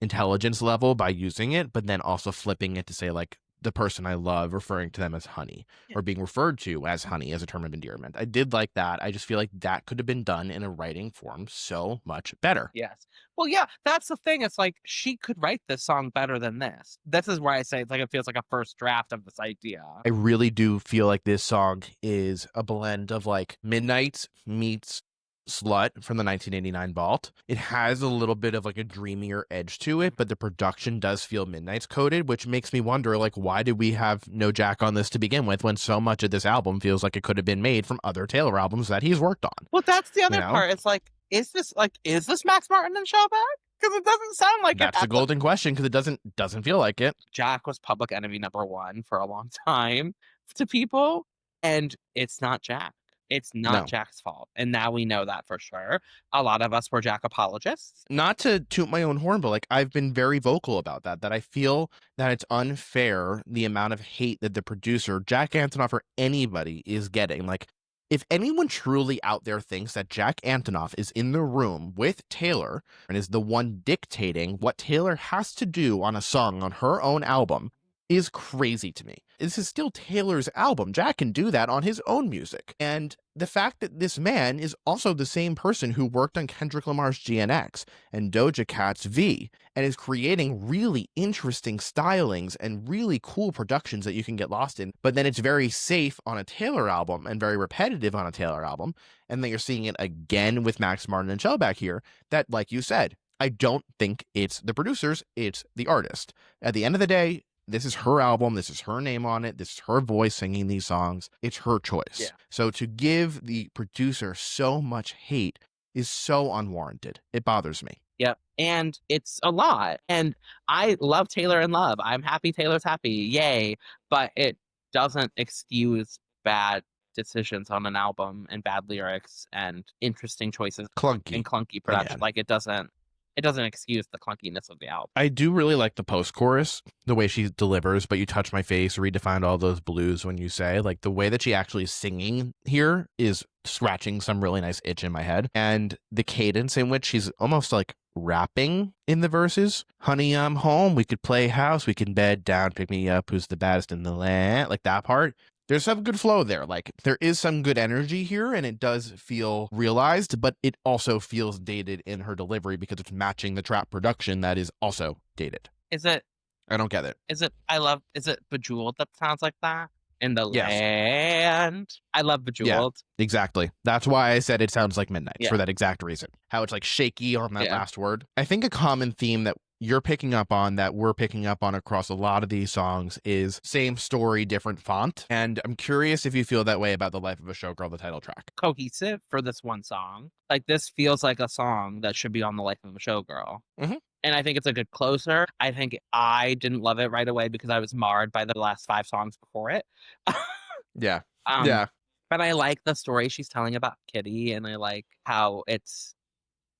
intelligence level by using it, but then also flipping it to say like, the person I love, referring to them as honey, or being referred to as honey as a term of endearment. I did like that. I just feel like that could have been done in a writing form so much better. Yes. Well, yeah, that's the thing. It's like, she could write this song better than this. This is where I say it's like, it feels like a first draft of this idea. I really do feel like this song is a blend of like Midnight meets Slut from the 1989 Vault. It has a little bit of like a dreamier edge to it, but the production does feel Midnight's coded, which makes me wonder, like, why did we have no Jack on this to begin with when so much of this album feels like it could have been made from other Taylor albums that he's worked on? Well, that's the other part. It's like, is this Max Martin and Showback? Because it doesn't sound like that's it. That's the golden question, because it doesn't feel like it. Jack was Public Enemy #1 for a long time to people, and it's not Jack. It's not Jack's fault. And now we know that for sure. A lot of us were Jack apologists. Not to toot my own horn, but like, I've been very vocal about that I feel that it's unfair the amount of hate that the producer, Jack Antonoff, or anybody is getting. Like, if anyone truly out there thinks that Jack Antonoff is in the room with Taylor and is the one dictating what Taylor has to do on a song on her own album, is crazy to me. this is still Taylor's album. Jack can do that on his own music. And the fact that this man is also the same person who worked on Kendrick Lamar's GNX and Doja Cat's V and is creating really interesting stylings and really cool productions that you can get lost in, but then it's very safe on a Taylor album and very repetitive on a Taylor album. And then you're seeing it again with Max Martin and Shellback here, that, like you said, I don't think it's the producers, it's the artist. At the end of the day, this is her album. This is her name on it. This is her voice singing these songs. It's her choice. Yeah. So to give the producer so much hate is so unwarranted. It bothers me. Yep. And it's a lot. And I love Taylor in love. I'm happy Taylor's happy. Yay. But it doesn't excuse bad decisions on an album and bad lyrics and interesting choices Clunky. and clunky production. Yeah. Like it doesn't excuse the clunkiness of the album. I do really like the post-chorus, the way she delivers, but you touch my face, redefined all those blues when you say, like, the way that she actually is singing here is scratching some really nice itch in my head. And the cadence in which she's almost like rapping in the verses. Honey, I'm home. We could play house. We can bed down. Pick me up. Who's the baddest in the land? Like that part. There's some good flow there. Like there is some good energy here and it does feel realized, but it also feels dated in her delivery because it's matching the trap production that is also dated. Is it? I don't get it. Is it Bejeweled that sounds like that? In the Yes. land. I love Bejeweled. Yeah, exactly. That's why I said it sounds like Midnight, Yeah. for that exact reason. How it's like shaky on that Yeah. last word. I think a common theme that you're picking up on, that we're picking up on across a lot of these songs, is same story, different font. And I'm curious if you feel that way about The Life of a Showgirl, the title track. Cohesive for this one song. Like this feels like a song that should be on The Life of a Showgirl. Mhm. And I think it's a good closer. I think I didn't love it right away because I was marred by the last 5 songs before it. Yeah. Um, Yeah. But I like the story she's telling about Kitty, and I like how it's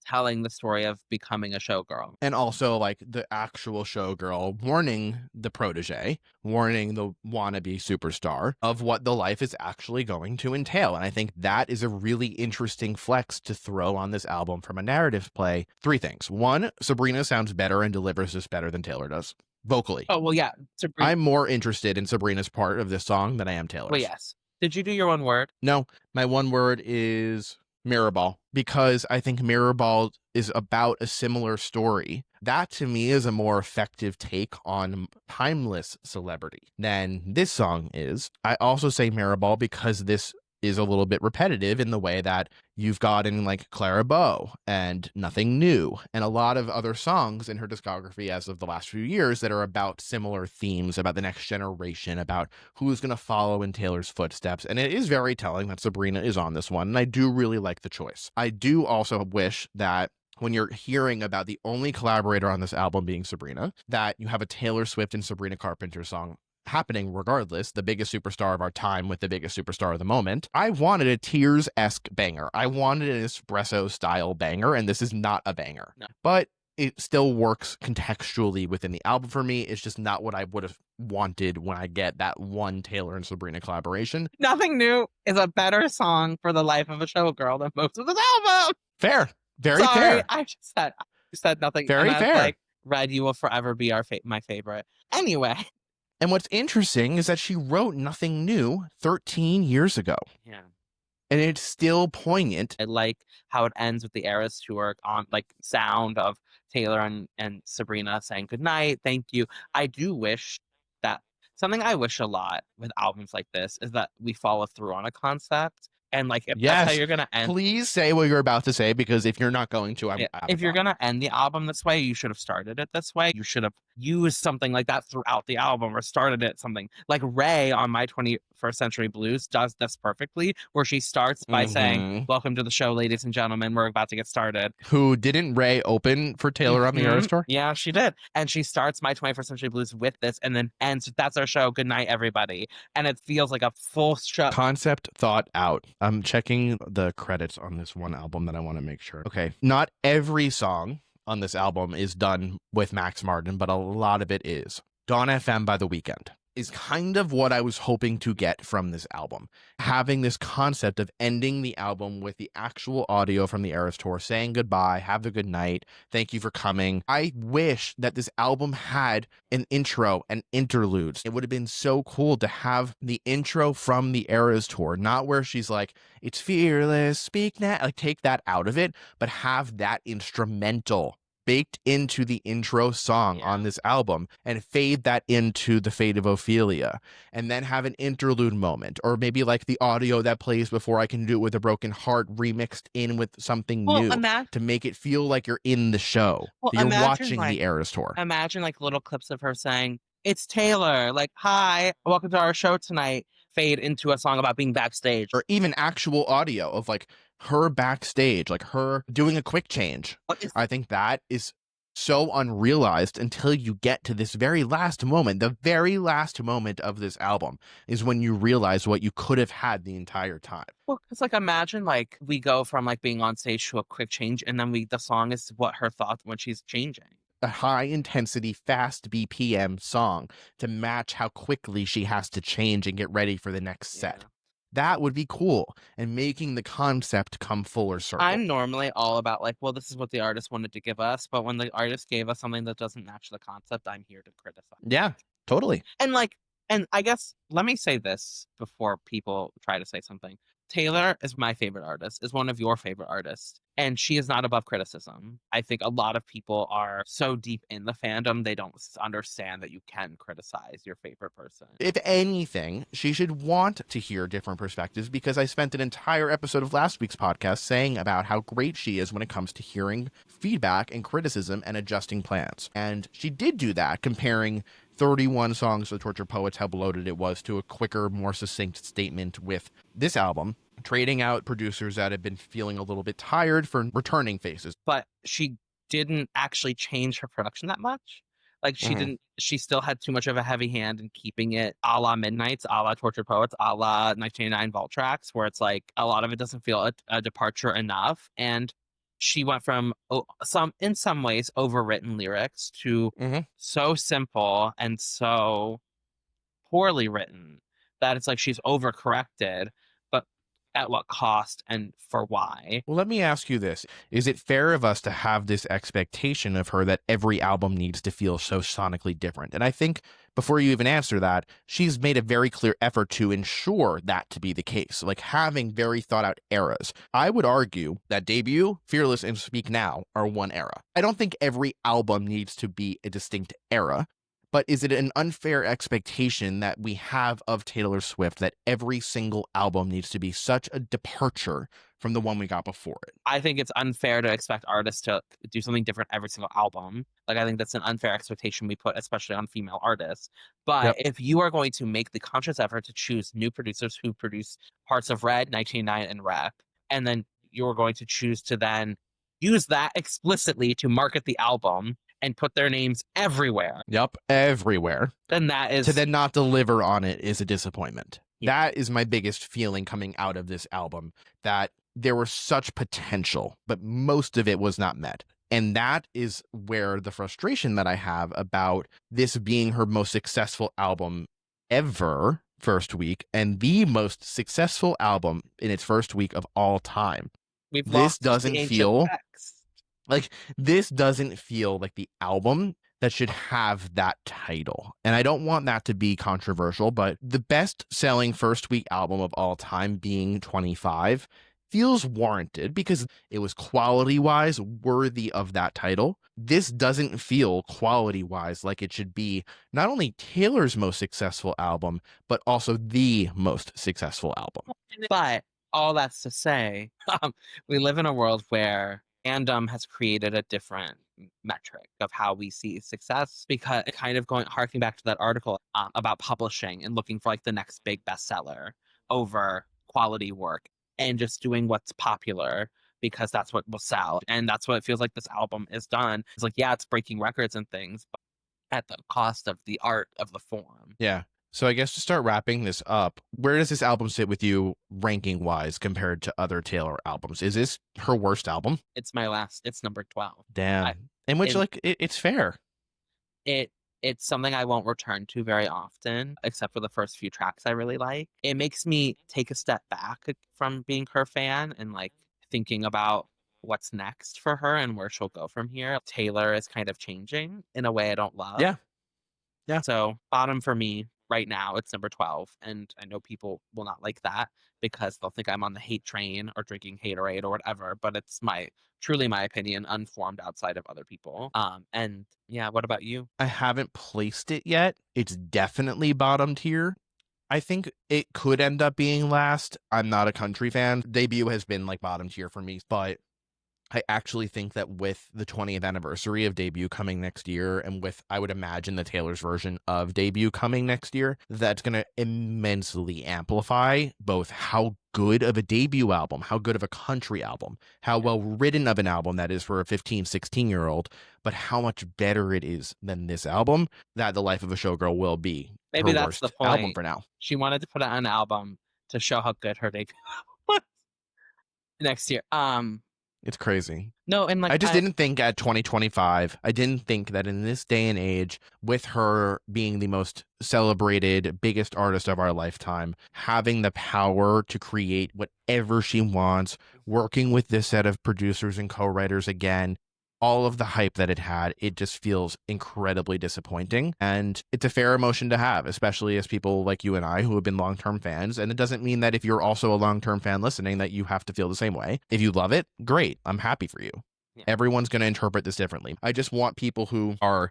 telling the story of becoming a showgirl. And also like the actual showgirl warning the protege, warning the wannabe superstar of what the life is actually going to entail. And I think that is a really interesting flex to throw on this album from a narrative play. 3 things. 1, Sabrina sounds better and delivers this better than Taylor does vocally. Oh, well, yeah. I'm more interested in Sabrina's part of this song than I am Taylor's. Well, yes. Did you do your one word? No, my one word is Mirrorball, because I think Mirrorball is about a similar story. That to me is a more effective take on timeless celebrity than this song is. I also say Mirrorball because this is a little bit repetitive in the way that you've gotten like Clara Bow and Nothing New and a lot of other songs in her discography as of the last few years that are about similar themes, about the next generation, about who's going to follow in Taylor's footsteps. And it is very telling that Sabrina is on this one. And I do really like the choice. I do also wish that when you're hearing about the only collaborator on this album being Sabrina, that you have a Taylor Swift and Sabrina Carpenter song happening regardless, the biggest superstar of our time with the biggest superstar of the moment. I wanted a Tears-esque banger. I wanted an espresso style banger, and this is not a banger. No. But it still works contextually within the album for me. It's just not what I would have wanted when I get that one Taylor and Sabrina collaboration. Nothing New is a better song for The Life of a Showgirl than most of this album. Fair. Very Sorry, fair. I just said nothing. Very and I was fair. like, Red, you will forever be my favorite. Anyway. And what's interesting is that she wrote Nothing New 13 years ago. Yeah. And it's still poignant. I like how it ends with the Eras tour on like sound of Taylor and Sabrina saying goodnight, thank you. I do wish that something I wish a lot with albums like this is that we follow through on a concept. And like if that's how you're gonna end. Please say what you're about to say, because if you're not going to, I'm if you're gonna end the album this way, you should have started it this way. You should have used something like that throughout the album or started it something like Ray on My 21st Century Blues does this perfectly, where she starts by saying, "Welcome to the show, ladies and gentlemen. We're about to get started." Who didn't Ray open for Taylor on the Eras tour? Yeah, she did. And she starts My 21st Century Blues with this and then ends, "That's our show. Good night, everybody." And it feels like a full show. Concept thought out. I'm checking the credits on this one album that I want to make sure. Okay. Not every song on this album is done with Max Martin, but a lot of it is. Dawn FM by The Weeknd. is kind of what I was hoping to get from this album. Having this concept of ending the album with the actual audio from the Eras Tour, saying goodbye, have a good night, thank you for coming. I wish that this album had an intro and interludes. It would have been so cool to have the intro from the Eras Tour, not where she's like, it's fearless, speak now, like take that out of it, but have that instrumental baked into the intro song on this album and fade that into the Fate of Ophelia, and then have an interlude moment, or maybe like the audio that plays before I Can Do It With a Broken Heart remixed in with something new to make it feel like you're in the show. You're watching the Eras Tour. Imagine like little clips of her saying, it's Taylor, like, hi, welcome to our show tonight, fade into a song about being backstage. Or even actual audio of like her backstage, like her doing a quick change. I think that is so unrealized until you get to this very last moment. The very last moment of this album is when you realize what you could have had the entire time. Well, it's like, imagine like we go from like being on stage to a quick change, and then the song is what her thoughts when she's changing. A high intensity, fast BPM song to match how quickly she has to change and get ready for the next set. That would be cool, and making the concept come fuller circle. I'm normally all about like, well, this is what the artist wanted to give us, but when the artist gave us something that doesn't match the concept, I'm here to criticize. Yeah, totally. And I guess, let me say this before people try to say something. Taylor is my favorite artist, is one of your favorite artists, and she is not above criticism. I think a lot of people are so deep in the fandom, they don't understand that you can criticize your favorite person. If anything, she should want to hear different perspectives, because I spent an entire episode of last week's podcast saying about how great she is when it comes to hearing feedback and criticism and adjusting plans. And she did do that, comparing 31 songs of Tortured Poets, how bloated it was, to a quicker, more succinct statement with this album, trading out producers that had been feeling a little bit tired for returning faces. But she didn't actually change her production that much. Like, she still had too much of a heavy hand in keeping it a la Midnights, a la Tortured Poets, a la 1989 Vault Tracks, where it's like a lot of it doesn't feel a departure enough. And she went from in some ways overwritten lyrics to so simple and so poorly written that it's like she's overcorrected, but at what cost and for why? Well, let me ask you this. Is it fair of us to have this expectation of her that every album needs to feel so sonically different? And I think before you even answer that, she's made a very clear effort to ensure that to be the case, like having very thought out eras. I would argue that Debut, Fearless, and Speak Now are one era. I don't think every album needs to be a distinct era. But is it an unfair expectation that we have of Taylor Swift that every single album needs to be such a departure from the one we got before it? I think it's unfair to expect artists to do something different every single album. Like, I think that's an unfair expectation we put, especially on female artists. But if you are going to make the conscious effort to choose new producers who produce parts of Red, 1989, and Rep, and then you're going to choose to then use that explicitly to market the album and put their names everywhere. Yep, everywhere. Then that is... To then not deliver on it is a disappointment. Yeah. That is my biggest feeling coming out of this album, that there was such potential, but most of it was not met. And that is where the frustration that I have about this being her most successful album ever, first week, and the most successful album in its first week of all time. This doesn't feel... Like, this doesn't feel like the album that should have that title. And I don't want that to be controversial, but the best-selling first-week album of all time being 25 feels warranted because it was quality-wise worthy of that title. This doesn't feel quality-wise like it should be not only Taylor's most successful album, but also the most successful album. But all that's to say, we live in a world where fandom has created a different metric of how we see success, because kind of harking back to that article about publishing and looking for like the next big bestseller over quality work and just doing what's popular because that's what will sell. And that's what it feels like this album is done. It's like, yeah, it's breaking records and things, but at the cost of the art of the form. Yeah. So I guess to start wrapping this up, where does this album sit with you ranking wise compared to other Taylor albums? Is this her worst album? It's number 12. Damn. It's fair. It It's something I won't return to very often, except for the first few tracks I really like. It makes me take a step back from being her fan and like thinking about what's next for her and where she'll go from here. Taylor is kind of changing in a way I don't love. Yeah. Yeah. So, bottom for me right now, it's number 12. And I know people will not like that because they'll think I'm on the hate train or drinking haterade or whatever, but it's truly my opinion, unformed outside of other people. And yeah, what about you? I haven't placed it yet. It's definitely bottom tier. I think it could end up being last. I'm not a country fan. Debut has been like bottom tier for me, but I actually think that with the 20th anniversary of Debut coming next year, and with, I would imagine, the Taylor's version of Debut coming next year, that's going to immensely amplify both how good of a debut album, how good of a country album, how well written of an album that is for a 15, 16-year-old, but how much better it is than this album, that The Life of a Showgirl will be Maybe her that's the worst album point. for now. She wanted to put out an album to show how good her debut was next year. It's crazy. No, and like I just didn't think at 2025, I didn't think that in this day and age, with her being the most celebrated, biggest artist of our lifetime, having the power to create whatever she wants, working with this set of producers and co-writers again, all of the hype that it had, it just feels incredibly disappointing. And it's a fair emotion to have, especially as people like you and I who have been long-term fans. And it doesn't mean that if you're also a long-term fan listening that you have to feel the same way. If you love it, great. I'm happy for you. Yeah. Everyone's going to interpret this differently. I just want people who are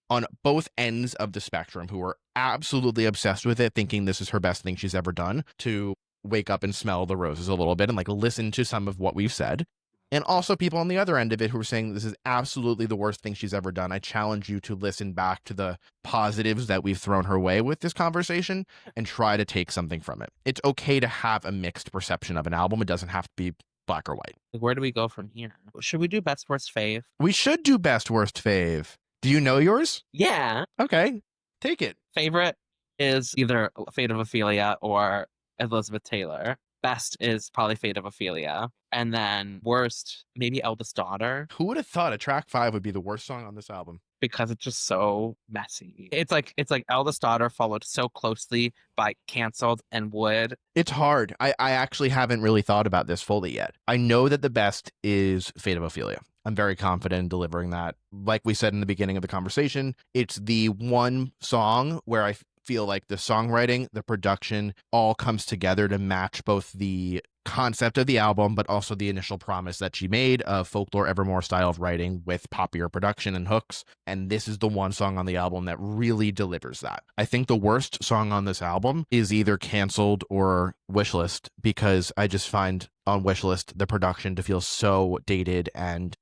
on both ends of the spectrum, who are absolutely obsessed with it, thinking this is her best thing she's ever done, to wake up and smell the roses a little bit and like listen to some of what we've said. And also people on the other end of it who are saying this is absolutely the worst thing she's ever done. I challenge you to listen back to the positives that we've thrown her way with this conversation and try to take something from it. It's okay to have a mixed perception of an album. It doesn't have to be black or white. Where do we go from here? Should we do best worst fave? We should do best worst fave. Do you know yours? Yeah. Okay. Take it. Favorite is either Fate of Ophelia or Elizabeth Taylor. Best is probably Fate of Ophelia. And then worst, maybe Eldest Daughter. Who would have thought a track 5 would be the worst song on this album? Because it's just so messy. It's like Eldest Daughter followed so closely by Cancelled and Would. It's hard. I actually haven't really thought about this fully yet. I know that the best is Fate of Ophelia. I'm very confident in delivering that. Like we said in the beginning of the conversation, it's the one song where I feel like the songwriting, the production all comes together to match both the concept of the album, but also the initial promise that she made of folklore evermore style of writing with poppier production and hooks. And this is the one song on the album that really delivers that. I think the worst song on this album is either Cancelled or Wishlist, because I just find on Wishlist the production to feel so dated and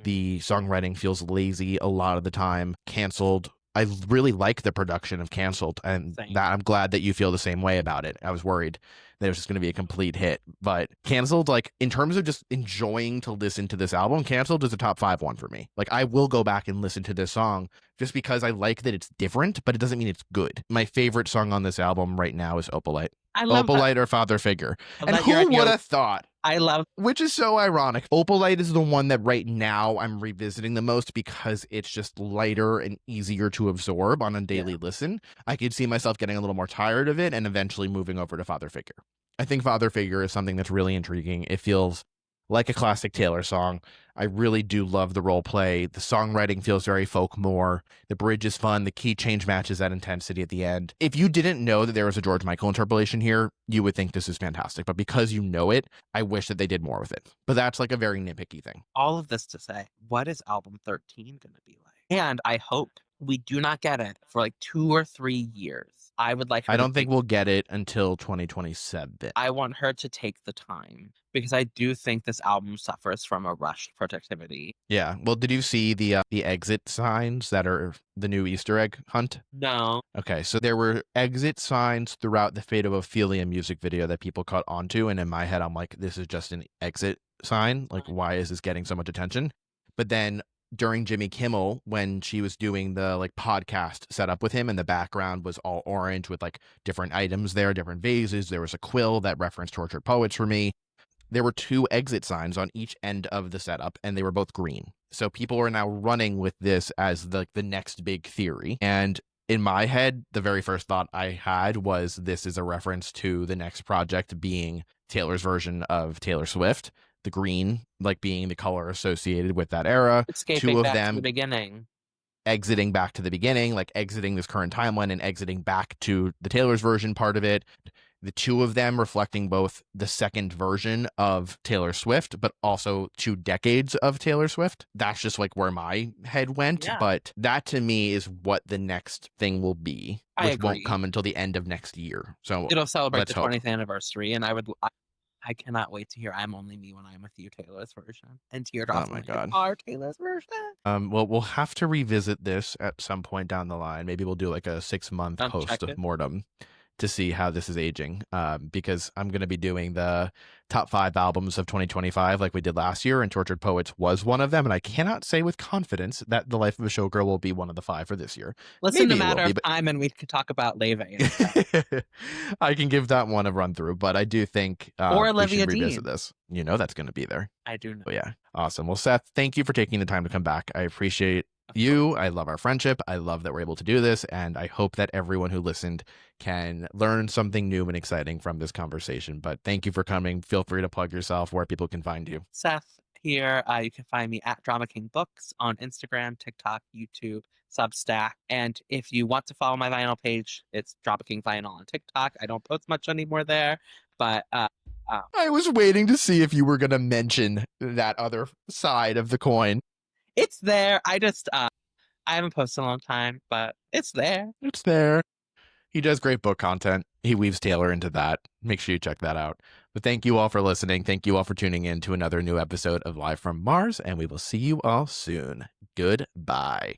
the songwriting feels lazy a lot of the time. Cancelled, I really like the production of Cancelled, and that I'm glad that you feel the same way about it. I was worried that it was just going to be a complete hit, but Cancelled, like in terms of just enjoying to listen to this album, Cancelled is a top 5 one for me. Like I will go back and listen to this song just because I like that it's different, but it doesn't mean it's good. My favorite song on this album right now is Opalite. I love Opalite or Father Figure. And who would have thought? I love, which is so ironic. Opalite is the one that right now I'm revisiting the most because it's just lighter and easier to absorb on a daily listen. I could see myself getting a little more tired of it and eventually moving over to Father Figure. I think Father Figure is something that's really intriguing. It feels like a classic Taylor song. I really do love the role play. The songwriting feels very folk more. The bridge is fun. The key change matches that intensity at the end. If you didn't know that there was a George Michael interpolation here, you would think this is fantastic. But because you know it, I wish that they did more with it. But that's like a very nitpicky thing. All of this to say, what is album 13 going to be like? And I hope we do not get it for like 2 or 3 years. I would like her I don't think we'll get it until 2027. I want her to take the time because I do think this album suffers from a rushed productivity. Yeah. Well, did you see the exit signs that are the new Easter egg hunt? No. Okay, so there were exit signs throughout the Fate of Ophelia music video that people caught onto, and in my head, I'm like, this is just an exit sign. Like, why is this getting so much attention? But then during Jimmy Kimmel, when she was doing the like podcast setup with him, and the background was all orange with like different items there, different vases. There was a quill that referenced tortured poets for me. there were 2 exit signs on each end of the setup, and they were both green. So people are now running with this as the next big theory. And in my head, the very first thought I had was this is a reference to the next project being Taylor's version of Taylor Swift, the green like being the color associated with that era. Escaping 2 of back to them the beginning. exiting back to the beginning, like exiting this current timeline and exiting back to the Taylor's version part of it. The 2 of them reflecting both the second version of Taylor Swift, but also 2 decades of Taylor Swift. That's just like where my head went. Yeah. But that to me is what the next thing will be, I which agree. won't come until the end of next year. So It'll celebrate let's the hope. 20th anniversary, and I cannot wait to hear I'm Only Me When I'm With You, Taylor's version. And Teardrops Oh my in God. Are Taylor's version. Well, we'll have to revisit this at some point down the line. Maybe we'll do like a 6-month post-mortem to see how this is aging, because I'm going to be doing the top 5 albums of 2025 like we did last year, and Tortured Poets was one of them, and I cannot say with confidence that The Life of a Showgirl will be one of the 5 for this year. Listen to Matter of Time, and we could talk about Leve. I can give that one a run through, but I do think or we should Olivia revisit Dean. this. You know that's going to be there. I do know. Oh, yeah. Awesome. Well, Seth, thank you for taking the time to come back. I appreciate you. I love our friendship. I love that we're able to do this, and I hope that everyone who listened can learn something new and exciting from this conversation. But thank you for coming. Feel free to plug yourself, where people can find you. Seth here. You can find me at Drama King Books on Instagram, TikTok, YouTube, Substack. And if you want to follow my vinyl page, it's Drama King Vinyl on TikTok. I don't post much anymore there, but I was waiting to see if you were going to mention that other side of the coin. It's there. I haven't posted in a long time, but it's there. It's there. He does great book content. He weaves Taylor into that. Make sure you check that out. But thank you all for listening. Thank you all for tuning in to another new episode of Live from Mars, and we will see you all soon. Goodbye.